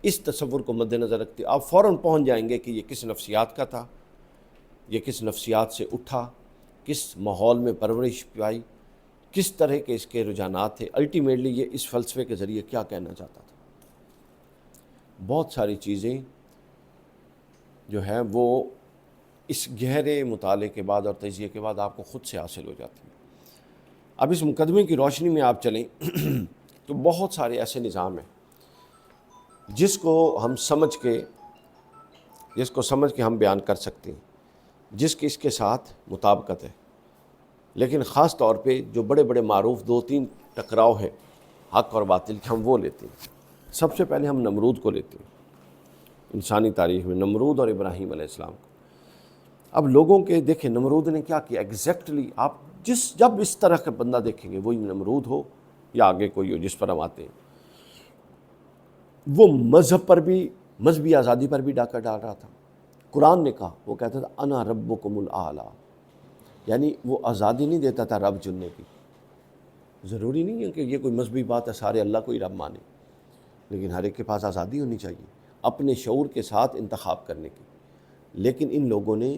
اس تصور کو مد نظر رکھتے آپ فوراً پہنچ جائیں گے کہ یہ کس نفسیات کا تھا، یہ کس نفسیات سے اٹھا، کس ماحول میں پرورش پائی، کس طرح کے اس کے رجحانات تھے، الٹیمیٹلی یہ اس فلسفے کے ذریعے کیا کہنا چاہتا تھا۔ بہت ساری چیزیں جو ہیں وہ اس گہرے مطالعے کے بعد اور تجزیے کے بعد آپ کو خود سے حاصل ہو جاتی ہیں۔ اب اس مقدمے کی روشنی میں آپ چلیں تو بہت سارے ایسے نظام ہیں جس کو سمجھ کے ہم بیان کر سکتے ہیں، جس کی اس کے ساتھ مطابقت ہے، لیکن خاص طور پہ جو بڑے بڑے معروف دو تین ٹکراؤ ہیں حق اور باطل کے، ہم وہ لیتے ہیں۔ سب سے پہلے ہم نمرود کو لیتے ہیں، انسانی تاریخ میں نمرود اور ابراہیم علیہ السلام کو۔ اب لوگوں کے دیکھیں نمرود نے کیا کیا ایگزیکٹلی، آپ جب اس طرح کا بندہ دیکھیں گے، وہی نمرود ہو یا آگے کوئی ہو جس پر ہم آتے ہیں، وہ مذہب پر بھی، مذہبی آزادی پر بھی ڈاکہ ڈال رہا تھا۔ قرآن نے کہا، وہ کہتا تھا انا ربکم الاعلی، یعنی وہ آزادی نہیں دیتا تھا رب چننے کی، ضروری نہیں ہے کہ یہ کوئی مذہبی بات ہے سارے اللہ کو ہی رب مانے، لیکن ہر ایک کے پاس آزادی ہونی چاہیے اپنے شعور کے ساتھ انتخاب کرنے کی. لیکن ان لوگوں نے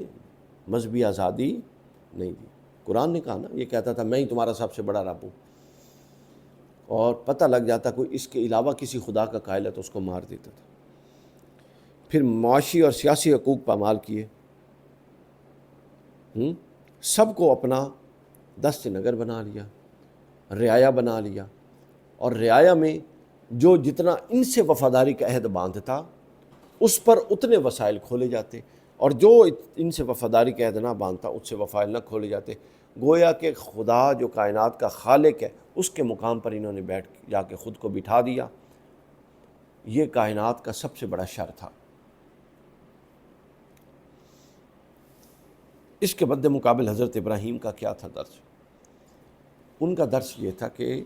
مذہبی آزادی نہیں دی. قرآن نے کہا نا، یہ کہتا تھا میں ہی تمہارا سب سے بڑا رب ہوں، اور پتہ لگ جاتا کوئی اس کے علاوہ کسی خدا کا قائل ہے تو اس کو مار دیتا تھا. پھر معاشی اور سیاسی حقوق پامال کیے، سب کو اپنا دست نگر بنا لیا، رعایا بنا لیا، اور رعایا میں جو جتنا ان سے وفاداری کا عہد باندھتا اس پر اتنے وسائل کھولے جاتے، اور جو ان سے وفاداری کا عہد نہ باندھتا اس سے وسائل نہ کھولے جاتے. گویا کہ خدا جو کائنات کا خالق ہے اس کے مقام پر انہوں نے بیٹھ جا کے خود کو بٹھا دیا. یہ کائنات کا سب سے بڑا شر تھا. اس کے مد مقابل حضرت ابراہیم کا کیا تھا درس؟ ان کا درس یہ تھا کہ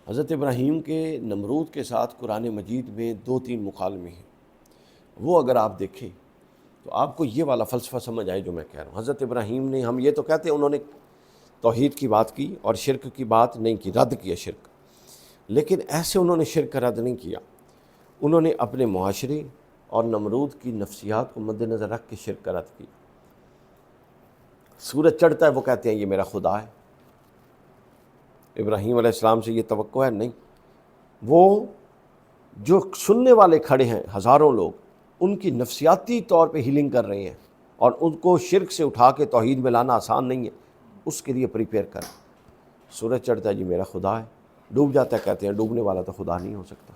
حضرت ابراہیم کے نمرود کے ساتھ قرآن مجید میں 2-3 مکالمے ہیں. وہ اگر آپ دیکھیں تو آپ کو یہ والا فلسفہ سمجھ آئے جو میں کہہ رہا ہوں. حضرت ابراہیم نے، ہم یہ تو کہتے ہیں انہوں نے توحید کی بات کی اور شرک کی بات نہیں کی، رد کیا شرک، لیکن ایسے انہوں نے شرک کا رد نہیں کیا. انہوں نے اپنے معاشرے اور نمرود کی نفسیات کو مد نظر رکھ کے شرک کا رد کیا. سورج چڑھتا ہے وہ کہتے ہیں یہ میرا خدا ہے. ابراہیم علیہ السلام سے یہ توقع ہے؟ نہیں. وہ جو سننے والے کھڑے ہیں ہزاروں لوگ، ان کی نفسیاتی طور پہ ہیلنگ کر رہے ہیں، اور ان کو شرک سے اٹھا کے توحید میں لانا آسان نہیں ہے، اس کے لیے پریپیئر کر. سورج چڑھتا ہے جی میرا خدا ہے، ڈوب جاتا ہے کہتے ہیں ڈوبنے والا تو خدا نہیں ہو سکتا.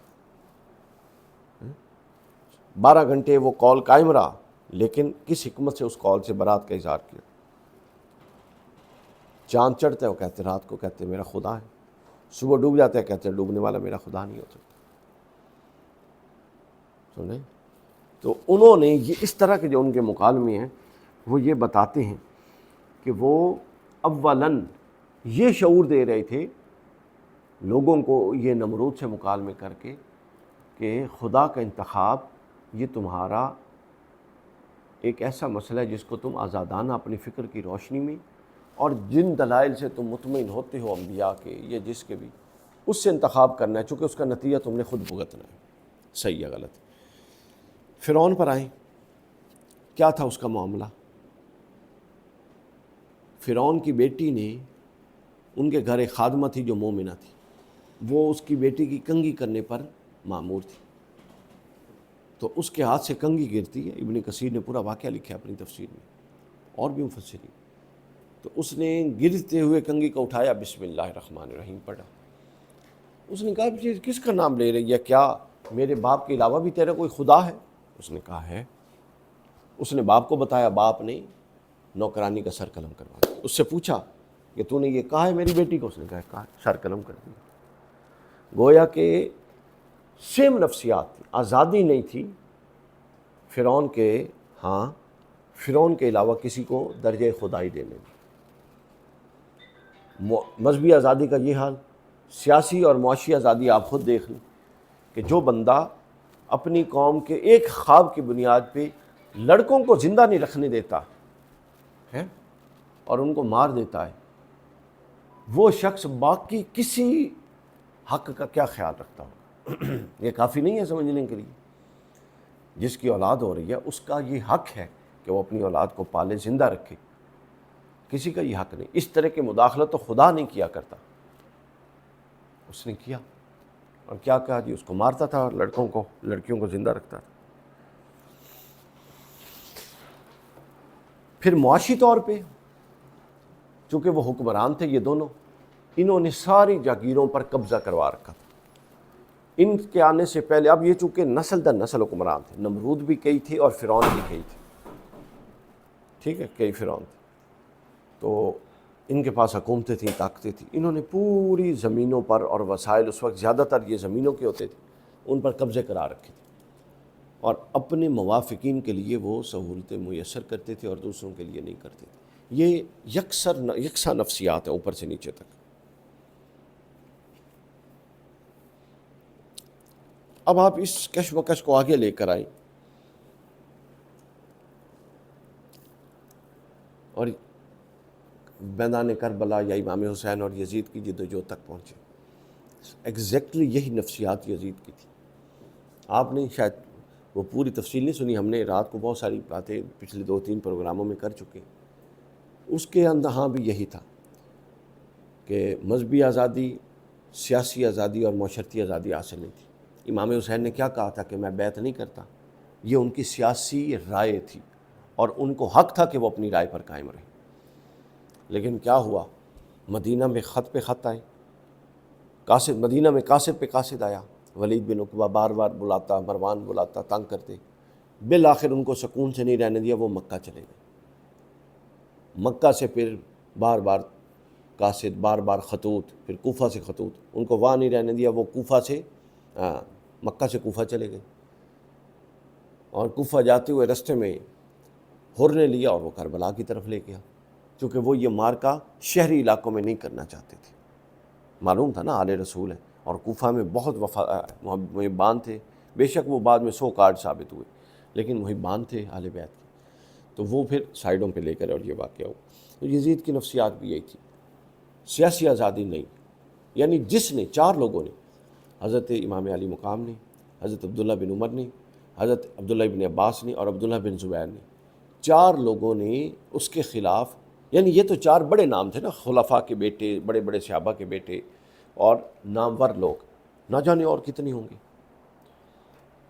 12 گھنٹے وہ کال قائم رہا، لیکن کس حکمت سے اس کال سے برات کا اظہار کیا. چاند چڑھتا ہے وہ کہتے ہیں رات کو کہتے ہیں میرا خدا ہے، صبح ڈوب جاتا ہے کہتے ہیں ڈوبنے والا میرا خدا نہیں ہو سکتا. سنیں تو انہوں نے یہ اس طرح کے جو ان کے مکالمے ہیں وہ یہ بتاتے ہیں کہ وہ اولاً یہ شعور دے رہے تھے لوگوں کو یہ نمرود سے مکالمے کر کے کہ خدا کا انتخاب یہ تمہارا ایک ایسا مسئلہ ہے جس کو تم آزادانہ اپنی فکر کی روشنی میں اور جن دلائل سے تم مطمئن ہوتے ہو انبیاء کے یا جس کے بھی، اس سے انتخاب کرنا ہے، چونکہ اس کا نتیجہ تم نے خود بھگتنا ہے. صحیح یا غلط؟ فرعون پر آئیں، کیا تھا اس کا معاملہ؟ فرعون کی بیٹی نے، ان کے گھر ایک خادمہ تھی جو مومنہ تھی، وہ اس کی بیٹی کی کنگھی کرنے پر مامور تھی. تو اس کے ہاتھ سے کنگھی گرتی ہے. ابن کثیر نے پورا واقعہ لکھا اپنی تفسیر میں، اور بھی مفسرین. تو اس نے گرتے ہوئے کنگھی کو اٹھایا، بسم اللہ الرحمن الرحیم پڑھا. اس نے کہا یہ کس کا نام لے رہی ہے؟ کیا میرے باپ کے علاوہ بھی تیرا کوئی خدا ہے؟ اس نے کہا ہے. اس نے باپ کو بتایا، باپ نے نوکرانی کا سر قلم کروا دیا. اس سے پوچھا کہ تو نے یہ کہا ہے میری بیٹی کو؟ اس نے کہا سر قلم کر دیا. گویا کہ سیم نفسیات تھی، آزادی نہیں تھی فرعون کے ہاں فرعون کے علاوہ کسی کو درجہ خدائی دینے میں. مذہبی آزادی کا یہ حال، سیاسی اور معاشی آزادی آپ خود دیکھ لیں کہ جو بندہ اپنی قوم کے ایک خواب کی بنیاد پہ لڑکوں کو زندہ نہیں رکھنے دیتا ہے اور ان کو مار دیتا ہے، وہ شخص باقی کسی حق کا کیا خیال رکھتا ہوگا؟ یہ کافی نہیں ہے سمجھنے کے لیے. جس کی اولاد ہو رہی ہے اس کا یہ حق ہے کہ وہ اپنی اولاد کو پالے، زندہ رکھے. کسی کا یہ حق نہیں. اس طرح کی مداخلت تو خدا نہیں کیا کرتا، اس نے کیا. اور کیا کہا جی؟ اس کو مارتا تھا اور لڑکیوں کو زندہ رکھتا تھا. پھر معاشی طور پہ چونکہ وہ حکمران تھے، یہ دونوں، انہوں نے ساری جاگیروں پر قبضہ کروا رکھا تھا. ان کے آنے سے پہلے، اب یہ چونکہ نسل در نسل حکمران تھے، نمرود بھی کئی تھے اور فرعون بھی کئی تھے. ٹھیک ہے، کئی فرعون تھے. تو ان کے پاس حکومتیں تھیں، طاقتیں تھیں. انہوں نے پوری زمینوں پر اور وسائل، اس وقت زیادہ تر یہ زمینوں کے ہوتے تھے، ان پر قبضے کرا رکھے تھے اور اپنے موافقین کے لیے وہ سہولتیں میسر کرتے تھے اور دوسروں کے لیے نہیں کرتے تھے. یہ یکساں نفسیات ہیں اوپر سے نیچے تک. اب آپ اس کشمکش کو آگے لے کر آئیں اور میدان کربلا یا امام حسین اور یزید کی جدوجہد تک پہنچے. ایگزیکٹلی یہی نفسیات یزید کی تھی. آپ نے شاید وہ پوری تفصیل نہیں سنی, ہم نے رات کو بہت ساری باتیں پچھلے 2-3 پروگراموں میں کر چکے. اس کے اندر ہاں بھی یہی تھا کہ مذہبی آزادی, سیاسی آزادی اور معاشرتی آزادی حاصل نہیں تھی. امام حسین نے کیا کہا تھا کہ میں بیعت نہیں کرتا, یہ ان کی سیاسی رائے تھی اور ان کو حق تھا کہ وہ اپنی رائے پر قائم رہیں. لیکن کیا ہوا, مدینہ میں خط پہ خط آئے, مدینہ میں قاصد پہ قاصد آیا, ولید بن عقبہ بار بار بلاتا, مروان بلاتا, تنگ کرتے. بالآخر ان کو سکون سے نہیں رہنے دیا, وہ مکہ چلے گئے. مکہ سے پھر بار بار قاصد, بار بار خطوط, پھر کوفہ سے خطوط, ان کو وہاں نہیں رہنے دیا, وہ کوفہ سے مکہ سے کوفہ چلے گئے. اور کوفہ جاتے ہوئے رستے میں حر نے لیا اور وہ کربلا کی طرف لے گیا, چونکہ وہ یہ مارکہ شہری علاقوں میں نہیں کرنا چاہتے تھے. معلوم تھا نا آل رسول ہیں, اور کوفہ میں بہت محبان تھے. بے شک وہ بعد میں 100 کارڈ ثابت ہوئے, لیکن محبان تھے اہل بیت کے. تو وہ پھر سائڈوں پہ لے کر اور یہ واقعہ ہو. تو یزید کی نفسیات بھی یہی تھی, سیاسی آزادی نہیں. یعنی جس نے 4 لوگوں نے, حضرت امام علی مقام نے, حضرت عبداللہ بن عمر نے, حضرت عبداللہ بن عباس نے اور عبداللہ بن زبیر نے, 4 لوگوں نے اس کے خلاف, یعنی یہ تو 4 بڑے نام تھے نا, خلفاء کے بیٹے, بڑے بڑے صحابہ کے بیٹے اور نامور لوگ, نہ جانے اور کتنے ہوں گے.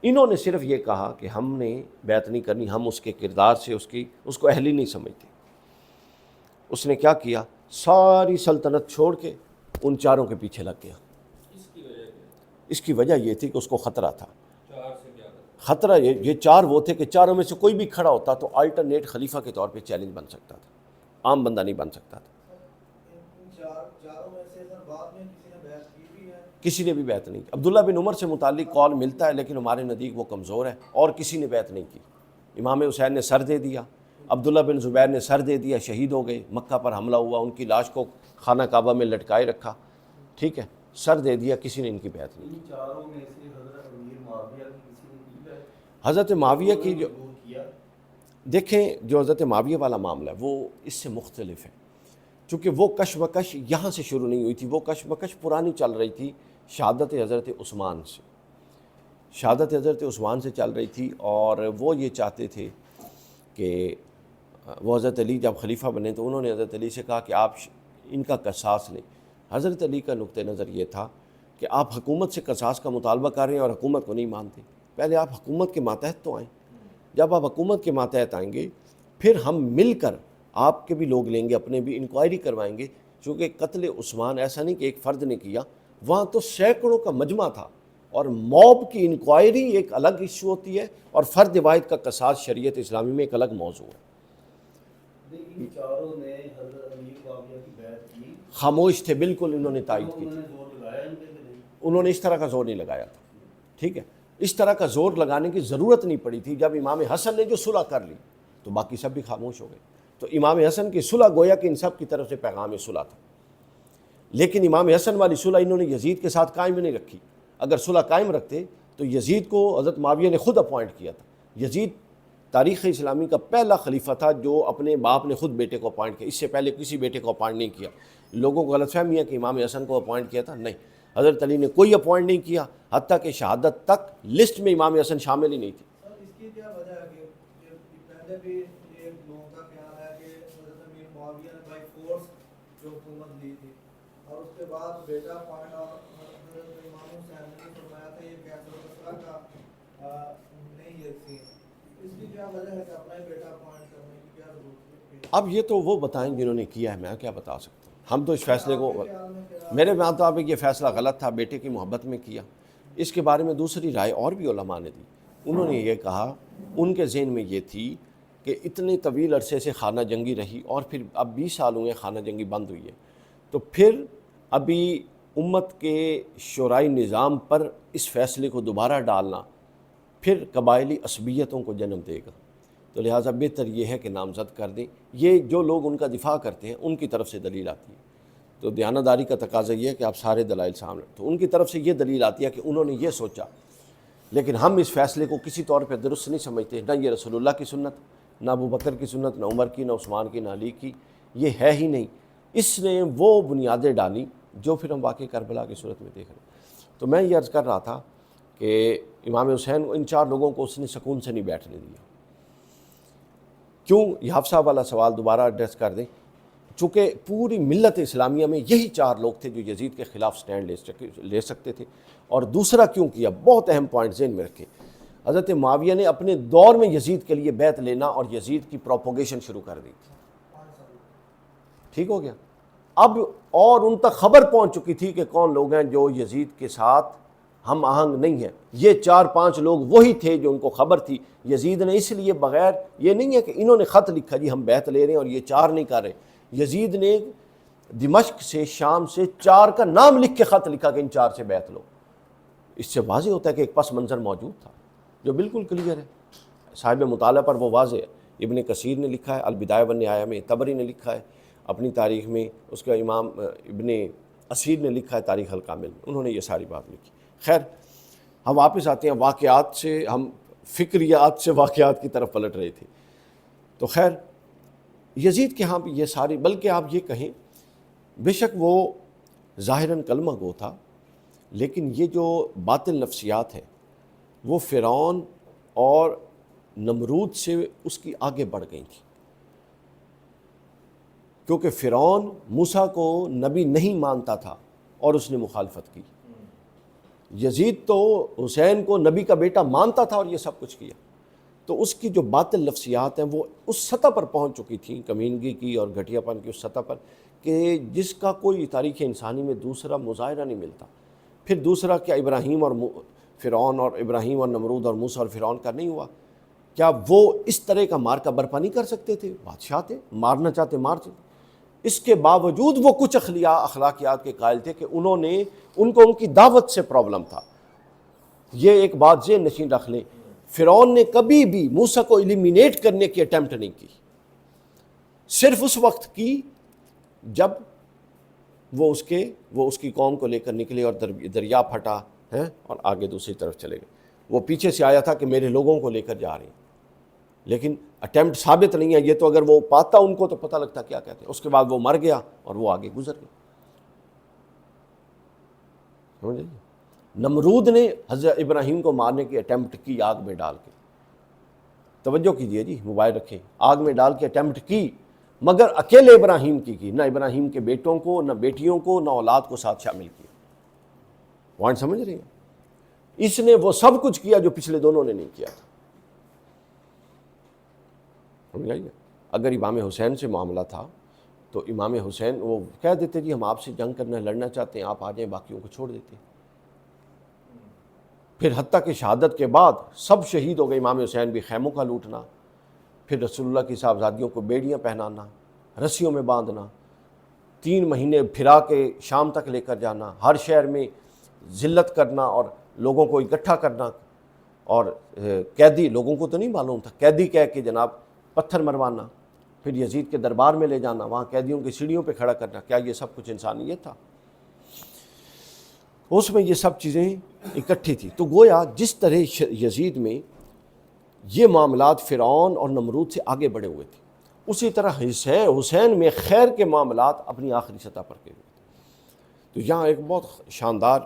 انہوں نے صرف یہ کہا کہ ہم نے بیعت نہیں کرنی, ہم اس کے کردار سے اس کو اہل ہی نہیں سمجھتے. اس نے کیا کیا, ساری سلطنت چھوڑ کے ان 4 کے پیچھے لگ گیا. اس کی وجہ کیا؟ اس کی وجہ یہ تھی کہ اس کو خطرہ تھا. 4 سے کیا کرتا؟ خطرہ یہ 4 وہ تھے کہ 4 میں سے کوئی بھی کھڑا ہوتا تو الٹرنیٹ خلیفہ کے طور پہ چیلنج بن سکتا تھا, عام بندہ نہیں بن سکتا تھا. کسی نے بھی بیعت نہیں کی. عبداللہ بن عمر سے متعلق قول ملتا ہے, لیکن ہمارے نزدیک وہ کمزور ہے, اور کسی نے بیعت نہیں کی. امام حسین نے سر دے دیا, عبداللہ بن زبیر نے سر دے دیا, شہید ہو گئے. مکہ پر حملہ ہوا, ان کی لاش کو خانہ کعبہ میں لٹکائے رکھا, ٹھیک ہے, سر دے دیا, کسی نے ان کی بیعت نہیں کی. ان چاروں میں سے حضرت امیر معاویہ کی کسی نے کی ہے؟ حضرت معاویہ کی جو دیکھیں, جو حضرت معاویہ والا معاملہ ہے وہ اس سے مختلف ہے, چونکہ وہ کشمکش یہاں سے شروع نہیں ہوئی تھی. وہ کشمکش پرانی چل رہی تھی شہادت حضرت عثمان سے, شہادت حضرت عثمان سے چل رہی تھی. اور وہ یہ چاہتے تھے کہ وہ حضرت علی جب خلیفہ بنے تو انہوں نے حضرت علی سے کہا کہ آپ ان کا قصاص لیں. حضرت علی کا نقطہ نظر یہ تھا کہ آپ حکومت سے قصاص کا مطالبہ کر رہے ہیں اور حکومت کو نہیں مانتے. پہلے آپ حکومت کے ماتحت تو آئیں. جب آپ حکومت کے ماتحت آئیں گے پھر ہم مل کر آپ کے بھی لوگ لیں گے, اپنے بھی انکوائری کروائیں گے. چونکہ قتل عثمان ایسا نہیں کہ ایک فرد نے کیا, وہاں تو سینکڑوں کا مجمع تھا, اور موب کی انکوائری ایک الگ ایشو ہوتی ہے, اور فرد واحد کا قصاص شریعت اسلامی میں ایک الگ موضوع ہے. ان چاروں نے حضرت امیر معاویہ کی بیعت کی, خاموش تھے بالکل, انہوں نے تائید کی انہوں تھی. نے زور لگایا ان پہ کہ نہیں؟ انہوں نے اس طرح کا زور نہیں لگایا تھا, ٹھیک ہے. اس طرح کا زور لگانے کی ضرورت نہیں پڑی تھی. جب امام حسن نے جو صلح کر لی تو باقی سب بھی خاموش ہو گئے. تو امام حسن کی صلح گویا کہ ان سب کی طرف سے پیغام صلح تھا. لیکن امام حسن والی صلح انہوں نے یزید کے ساتھ قائم نہیں رکھی. اگر صلح قائم رکھتے تو یزید کو حضرت معاویہ نے خود اپوائنٹ کیا تھا. یزید تاریخ اسلامی کا پہلا خلیفہ تھا جو اپنے باپ نے خود بیٹے کو اپوائنٹ کیا, اس سے پہلے کسی بیٹے کو اپوائنٹ نہیں کیا. لوگوں کو غلط فہمی ہے کہ امام حسن کو اپوائنٹ کیا تھا, نہیں, حضرت علی نے کوئی اپوائنٹ نہیں کیا, حتیٰ کہ شہادت تک لسٹ میں امام حسن شامل ہی نہیں تھی. سر اس کی کیا وجہ ہے کہ پہلے بھی یہ لوگوں کا خیال ہے کہ حضرت امیر معاویہ نے بائی فورس جو حکومت لی تھی, اور اس کے بعد بیٹا اپوائنٹ, اور حضرت امام حسین نے فرمایا تھا یہ فیصلہ کا نہیں ہے. اس کی کیا وجہ ہے کہ اپنا ہی بیٹا اپوائنٹ کرنے کی کیا ضرورت ہے؟ اب یہ تو وہ بتائیں جنہوں نے کیا ہے, میں کیا بتا سکتا ہوں. ہم تو اس فیصلے کو, میرے مطابق یہ فیصلہ غلط تھا, بیٹے کی محبت میں کیا. اس کے بارے میں دوسری رائے اور بھی علماء نے دی. انہوں نے یہ کہا, ان کے ذہن میں یہ تھی کہ اتنے طویل عرصے سے خانہ جنگی رہی, اور پھر اب 20 سال ہوئے خانہ جنگی بند ہوئی ہے, تو پھر ابھی امت کے شورائی نظام پر اس فیصلے کو دوبارہ ڈالنا پھر قبائلی عصبیتوں کو جنم دے گا. تو لہٰذا بہتر یہ ہے کہ نامزد کر دیں. یہ جو لوگ ان کا دفاع کرتے ہیں ان کی طرف سے دلیل آتی ہے. تو دیانتداری کا تقاضا یہ ہے کہ آپ سارے دلائل سامنے, تو ان کی طرف سے یہ دلیل آتی ہے کہ انہوں نے یہ سوچا. لیکن ہم اس فیصلے کو کسی طور پہ درست نہیں سمجھتے, نہ یہ رسول اللہ کی سنت, نہ ابو بکر کی سنت, نہ عمر کی, نہ عثمان کی, نہ علی کی, یہ ہے ہی نہیں. اس نے وہ بنیادیں ڈالی جو پھر ہم واقعہ کربلا کی صورت میں دیکھ رہے ہیں۔ تو میں یہ عرض کر رہا تھا کہ امام حسین ان 4 لوگوں کو اس نے سکون سے نہیں بیٹھنے دیا۔ کیوں؟ یہ حافظ صاحب والا سوال دوبارہ ایڈریس کر دیں۔ چونکہ پوری ملت اسلامیہ میں یہی 4 لوگ تھے جو یزید کے خلاف سٹینڈ لے سکتے تھے۔ اور دوسرا کیوں کیا؟ بہت اہم پوائنٹ ذہن میں رکھیں۔ حضرت معاویہ نے اپنے دور میں یزید کے لیے بیعت لینا اور یزید کی پروپوگیشن شروع کر دی تھی۔ ٹھیک ہو گیا؟ اب اور ان تک خبر پہنچ چکی تھی کہ کون لوگ ہیں جو یزید کے ساتھ ہم آہنگ نہیں ہیں۔ یہ 4-5 لوگ وہی تھے جو ان کو خبر تھی۔ یزید نے اس لیے بغیر، یہ نہیں ہے کہ انہوں نے خط لکھا جی ہم بیعت لے رہے ہیں اور یہ 4 نہیں کر رہے، یزید نے دمشق سے، شام سے 4 کا نام لکھ کے خط لکھا کہ ان 4 سے بیعت لو۔ اس سے واضح ہوتا ہے کہ ایک پس منظر موجود تھا جو بالکل کلیئر ہے، صاحب مطالعہ پر وہ واضح ہے۔ ابن کثیر نے لکھا ہے البدایہ والنہایہ میں، طبری نے لکھا ہے اپنی تاریخ میں، اس کا امام ابن اسیر نے لکھا ہے تاریخ الکامل میں، انہوں نے یہ ساری بات لکھی۔ خیر، ہم واپس آتے ہیں واقعات سے، ہم فکریات سے واقعات کی طرف پلٹ رہے تھے۔ تو خیر یزید کے ہاں بھی یہ ساری، بلکہ آپ یہ کہیں بے شک وہ ظاہراً کلمہ گو تھا، لیکن یہ جو باطل نفسیات ہیں وہ فرعون اور نمرود سے اس کی آگے بڑھ گئی تھی، کیونکہ فرعون موسیٰ کو نبی نہیں مانتا تھا اور اس نے مخالفت کی۔ یزید تو حسین کو نبی کا بیٹا مانتا تھا اور یہ سب کچھ کیا۔ تو اس کی جو باطل نفسیات ہیں وہ اس سطح پر پہنچ چکی تھیں، کمینگی کی اور گھٹیا پن کی اس سطح پر، کہ جس کا کوئی تاریخ انسانی میں دوسرا مظاہرہ نہیں ملتا۔ پھر دوسرا کیا ابراہیم اور فرعون اور ابراہیم اور نمرود اور موسیٰ اور فرعون کا نہیں ہوا؟ کیا وہ اس طرح کا مار کا برپا نہیں کر سکتے تھے؟ بادشاہ تھے، مارنا چاہتے مار سکتے۔ اس کے باوجود وہ کچھ اخلاقیات کے قائل تھے کہ انہوں نے ان کی دعوت سے پرابلم تھا۔ یہ ایک بات ذہن نشین رکھ لیں، فرعون نے کبھی بھی موسیٰ کو ایلیمینیٹ کرنے کی اٹیمپٹ نہیں کی، صرف اس وقت کی جب وہ اس کی قوم کو لے کر نکلے اور دریا پھٹا ہے اور آگے دوسری طرف چلے گئے۔ وہ پیچھے سے آیا تھا کہ میرے لوگوں کو لے کر جا رہے ہیں، لیکن اٹیمپٹ ثابت نہیں ہے۔ یہ تو اگر وہ پاتا ان کو تو پتہ لگتا کیا کہتے ہیں۔ اس کے بعد وہ مر گیا اور وہ آگے گزر گیا۔ سمجھے؟ نمرود نے حضرت ابراہیم کو مارنے کی اٹیمپٹ کی آگ میں ڈال کے، توجہ کیجئے جی، موبائل رکھیں، آگ میں ڈال کے اٹیمپٹ کی، مگر اکیلے ابراہیم کی، نہ ابراہیم کے بیٹوں کو، نہ بیٹیوں کو، نہ اولاد کو ساتھ شامل کیا۔ پوائنٹ سمجھ رہے ہیں؟ اس نے وہ سب کچھ کیا جو پچھلے دونوں نے نہیں کیا تھا۔ سمجھ آئیے؟ اگر امام حسین سے معاملہ تھا تو امام حسین وہ کہہ دیتے جی ہم آپ سے جنگ کرنا لڑنا چاہتے ہیں، آپ آ جائیں، باقیوں کو چھوڑ دیتے۔ پھر حتیٰ کہ شہادت کے بعد سب شہید ہو گئے، امام حسین بھی، خیموں کا لوٹنا، پھر رسول اللہ کی صاحبزادیوں کو بیڑیاں پہنانا، رسیوں میں باندھنا، 3 مہینے پھرا کے شام تک لے کر جانا، ہر شہر میں ذلت کرنا اور لوگوں کو اکٹھا کرنا، اور قیدی، لوگوں کو تو نہیں معلوم تھا، قیدی کہہ کے جناب پتھر مروانا، پھر یزید کے دربار میں لے جانا، وہاں قیدیوں کی سیڑھیوں پہ کھڑا کرنا۔ کیا یہ سب کچھ انسانیت تھا؟ اس میں یہ سب چیزیں اکٹھی تھی۔ تو گویا جس طرح یزید میں یہ معاملات فرعون اور نمرود سے آگے بڑھے ہوئے تھے، اسی طرح حسین میں خیر کے معاملات اپنی آخری سطح پر کے ہوئے تھے۔ تو یہاں ایک بہت شاندار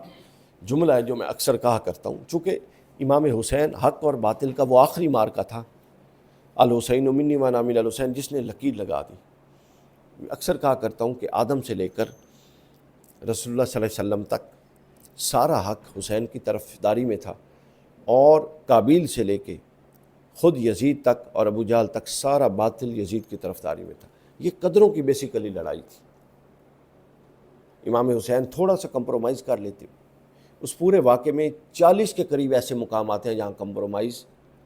جملہ ہے جو میں اکثر کہا کرتا ہوں، چونکہ امام حسین حق اور باطل کا وہ آخری مارکا تھا، الحسین منی و انا من الحسین، جس نے لکیر لگا دی۔ میں اکثر کہا کرتا ہوں کہ آدم سے لے کر رسول اللہ صلی اللہ علیہ وسلم تک سارا حق حسین کی طرفداری میں تھا، اور قابیل سے لے کے خود یزید تک اور ابو جہل تک سارا باطل یزید کی طرفداری میں تھا۔ یہ قدروں کی بیسیکلی لڑائی تھی۔ امام حسین تھوڑا سا کمپرومائز کر لیتے، اس پورے واقعے میں 40 کے قریب ایسے مقامات ہیں جہاں کمپرومائز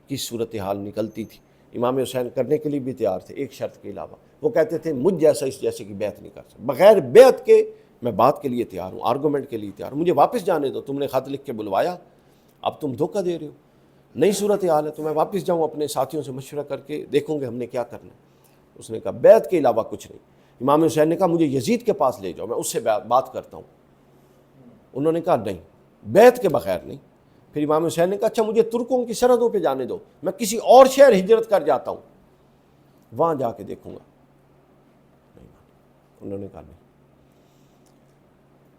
کی صورتحال نکلتی تھی۔ امام حسین کرنے کے لیے بھی تیار تھے، ایک شرط کے علاوہ، وہ کہتے تھے مجھ جیسا اس جیسے کی بیعت نہیں کر سکتا، بغیر بیعت کے میں بات کے لیے تیار ہوں، آرگومنٹ کے لیے تیار ہوں، مجھے واپس جانے دو، تم نے خط لکھ کے بلوایا، اب تم دھوکہ دے رہے ہو، نئی صورتحال ہے، تو میں واپس جاؤں، اپنے ساتھیوں سے مشورہ کر کے دیکھوں گے ہم نے کیا کرنا ہے۔ اس نے کہا بیعت کے علاوہ کچھ نہیں۔ امام حسین نے کہا مجھے یزید کے پاس لے جاؤ، میں اس سے بات کرتا ہوں۔ انہوں نے کہا نہیں، بیعت کے بغیر نہیں۔ پھر امام حسین نے کہا اچھا مجھے ترکوں کی سرحدوں پہ جانے دو، میں کسی اور شہر ہجرت کر جاتا ہوں، وہاں جا کے دیکھوں گا۔ انہوں نے کہا نہیں،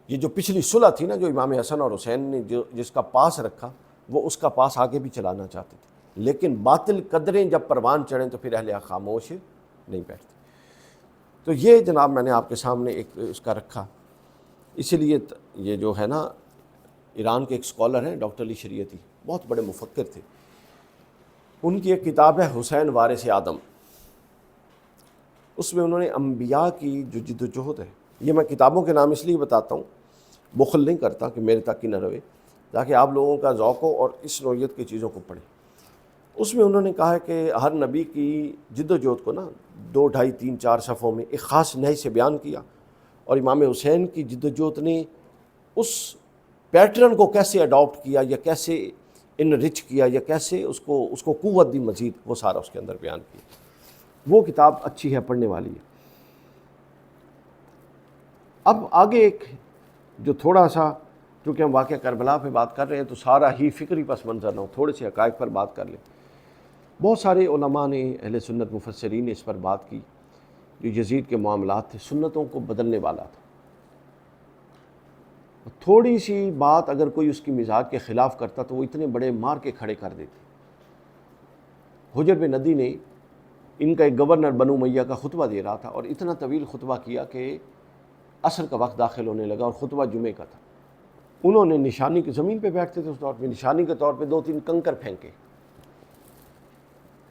یہ جو پچھلی صلح تھی نا جو امام حسن اور حسین نے جس کا پاس رکھا، وہ اس کا پاس آگے بھی چلانا چاہتے تھے، لیکن باطل قدریں جب پروان چڑھیں تو پھر اہل حق خاموش نہیں بیٹھتے۔ تو یہ جناب میں نے آپ کے سامنے ایک اس کا رکھا، اسی لیے یہ جو ہے نا ایران کے ایک اسکالر ہیں ڈاکٹر علی شریعتی، بہت بڑے مفکر تھے، ان کی ایک کتاب ہے حسین وارث آدم، اس میں انہوں نے انبیاء کی جو جد و جہد ہے، یہ میں کتابوں کے نام اس لیے بتاتا ہوں، بخل نہیں کرتا کہ میرے تک ہی نہ رہے، تاکہ آپ لوگوں کا ذوق ہو اور اس نوعیت کی چیزوں کو پڑھیں۔ اس میں انہوں نے کہا ہے کہ ہر نبی کی جد و جہد کو نا 2, 2.5, 3, 4 صفحوں میں ایک خاص نحو سے بیان کیا، اور امام حسین کی جد و جہد نے اس پیٹرن کو کیسے اڈاپٹ کیا یا کیسے انرچ کیا یا کیسے اس کو قوت دی مزید، وہ سارا اس کے اندر بیان کیا۔ وہ کتاب اچھی ہے، پڑھنے والی ہے۔ اب آگے ایک جو تھوڑا سا، چونکہ ہم واقعہ کربلا پہ بات کر رہے ہیں تو سارا ہی فکری پس منظر نہ ہو، تھوڑے سے حقائق پر بات کر لیں۔ بہت سارے علماء نے، اہل سنت مفسرین نے اس پر بات کی، جو یزید کے معاملات تھے، سنتوں کو بدلنے والا تھا۔ تھوڑی سی بات اگر کوئی اس کی مزاج کے خلاف کرتا تو وہ اتنے بڑے مار کے کھڑے کر دیتے۔ حجر بن ندی نے، ان کا ایک گورنر بنو امیہ کا خطبہ دے رہا تھا، اور اتنا طویل خطبہ کیا کہ عصر کا وقت داخل ہونے لگا اور خطبہ جمعے کا تھا۔ انہوں نے نشانی کی، زمین پہ بیٹھتے تھے اس دور پہ، نشانی کے طور پہ 2-3 کنکر پھینکے۔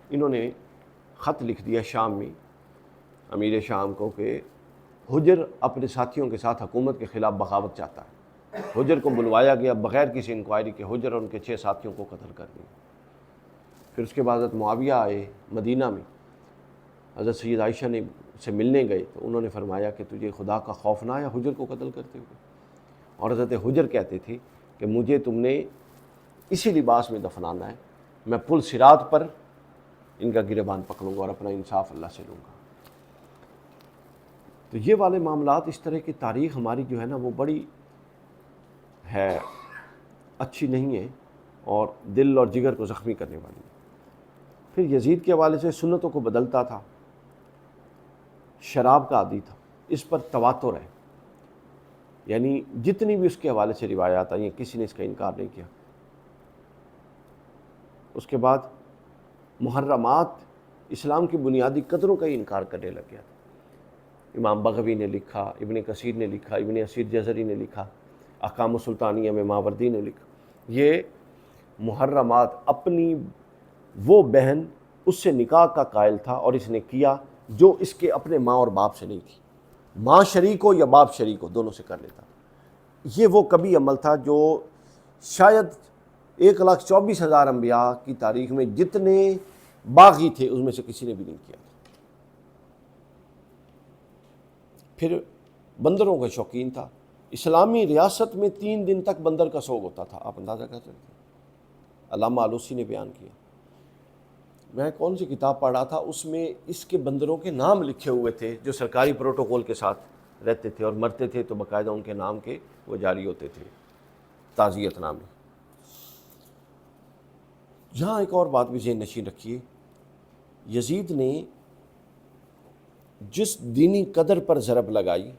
انہوں نے خط لکھ دیا شام میں امیر شام کو کہ حجر اپنے ساتھیوں کے ساتھ حکومت کے خلاف بغاوت چاہتا ہے۔ حجر کو بلوایا گیا بغیر کسی انکوائری کے، حجر اور ان کے 6 ساتھیوں کو قتل کر دیا۔ پھر اس کے بعد حضرت معاویہ آئے مدینہ میں، حضرت سید عائشہ نے سے ملنے گئے تو انہوں نے فرمایا کہ تجھے خدا کا خوف نہ آیا حجر کو قتل کرتے ہوئے؟ اور حضرت حجر کہتے تھے کہ مجھے تم نے اسی لباس میں دفنانا ہے، میں پل صراط پر ان کا گریبان پکڑوں گا اور اپنا انصاف اللہ سے لوں گا۔ تو یہ والے معاملات، اس طرح کی تاریخ ہماری جو ہے نا وہ بڑی ہے اچھی نہیں ہے، اور دل اور جگر کو زخمی کرنے والی ہے۔ پھر یزید کے حوالے سے سنتوں کو بدلتا تھا، شراب کا عادی تھا، اس پر تواتر ہے، یعنی جتنی بھی اس کے حوالے سے روایات آئی ہیں کسی نے اس کا انکار نہیں کیا۔ اس کے بعد محرمات، اسلام کی بنیادی قدروں کا ہی انکار کرنے لگ گیا تھا۔ امام بغوی نے لکھا، ابن کثیر نے لکھا، ابن اسیر جزری نے لکھا، احکام السلطانیہ میں ماوردی نے لکھا، یہ محرمات اپنی وہ بہن اس سے نکاح کا قائل تھا اور اس نے کیا جو اس کے اپنے ماں اور باپ سے نہیں تھی، ماں شریک ہو یا باپ شریک ہو دونوں سے کر لیتا۔ یہ وہ کبھی عمل تھا جو شاید 1,24,000 انبیاء کی تاریخ میں جتنے باغی تھے اس میں سے کسی نے بھی نہیں کیا تھا۔ پھر بندروں کا شوقین تھا، اسلامی ریاست میں 3 دن تک بندر کا سوگ ہوتا تھا، آپ اندازہ کر سکتے ہیں، علامہ آلوسی نے بیان کیا۔ میں کون سی کتاب پڑھ رہا تھا، اس میں اس کے بندروں کے نام لکھے ہوئے تھے جو سرکاری پروٹوکول کے ساتھ رہتے تھے، اور مرتے تھے تو باقاعدہ ان کے نام کے وہ جاری ہوتے تھے، تعزیت نامے۔ یہاں ایک اور بات بھی ذہن نشین رکھیے، یزید نے جس دینی قدر پر ضرب لگائی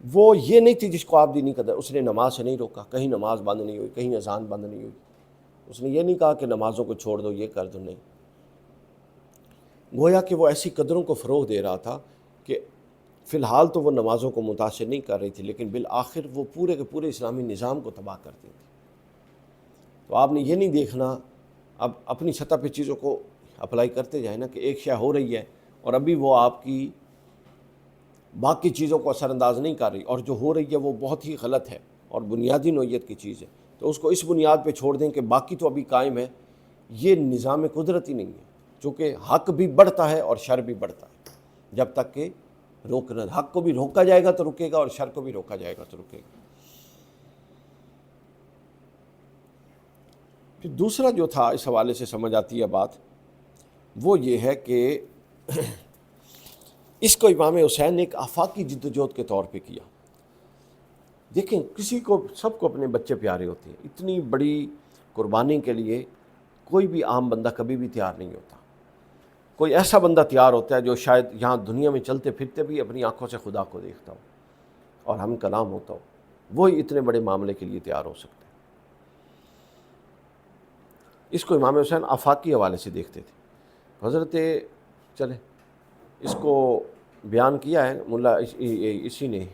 وہ یہ نہیں تھی جس کو آپ دینی قدر، اس نے نماز سے نہیں روکا، کہیں نماز بند نہیں ہوئی، کہیں اذان بند نہیں ہوئی، اس نے یہ نہیں کہا کہ نمازوں کو چھوڑ دو، یہ کر دو، نہیں، گویا کہ وہ ایسی قدروں کو فروغ دے رہا تھا کہ فی الحال تو وہ نمازوں کو متاثر نہیں کر رہی تھی، لیکن بالآخر وہ پورے کے پورے اسلامی نظام کو تباہ کرتی تھی۔ تو آپ نے یہ نہیں دیکھنا، اب اپنی سطح پہ چیزوں کو اپلائی کرتے جائیں نا، کہ ایک شے ہو رہی ہے اور ابھی وہ آپ کی باقی چیزوں کو اثر انداز نہیں کر رہی، اور جو ہو رہی ہے وہ بہت ہی غلط ہے اور بنیادی نوعیت کی چیز ہے، تو اس کو اس بنیاد پہ چھوڑ دیں کہ باقی تو ابھی قائم ہے۔ یہ نظام قدرتی نہیں ہے، چونکہ حق بھی بڑھتا ہے اور شر بھی بڑھتا ہے، جب تک کہ روکنا، حق کو بھی روکا جائے گا تو رکے گا اور شر کو بھی روکا جائے گا تو رکے گا۔ پھر دوسرا جو تھا اس حوالے سے سمجھ آتی ہے بات، وہ یہ ہے کہ اس کو امام حسین نے ایک آفاقی جد و جہد کے طور پہ کیا۔ دیکھیں، کسی کو، سب کو اپنے بچے پیارے ہوتے ہیں، اتنی بڑی قربانی کے لیے کوئی بھی عام بندہ کبھی بھی تیار نہیں ہوتا، کوئی ایسا بندہ تیار ہوتا ہے جو شاید یہاں دنیا میں چلتے پھرتے بھی اپنی آنکھوں سے خدا کو دیکھتا ہو اور ہم کلام ہوتا ہو، وہی اتنے بڑے معاملے کے لیے تیار ہو سکتے ہیں۔ اس کو امام حسین آفاقی حوالے سے دیکھتے تھے۔ حضرت چلے اس کو بیان کیا ہے ملا اسی نے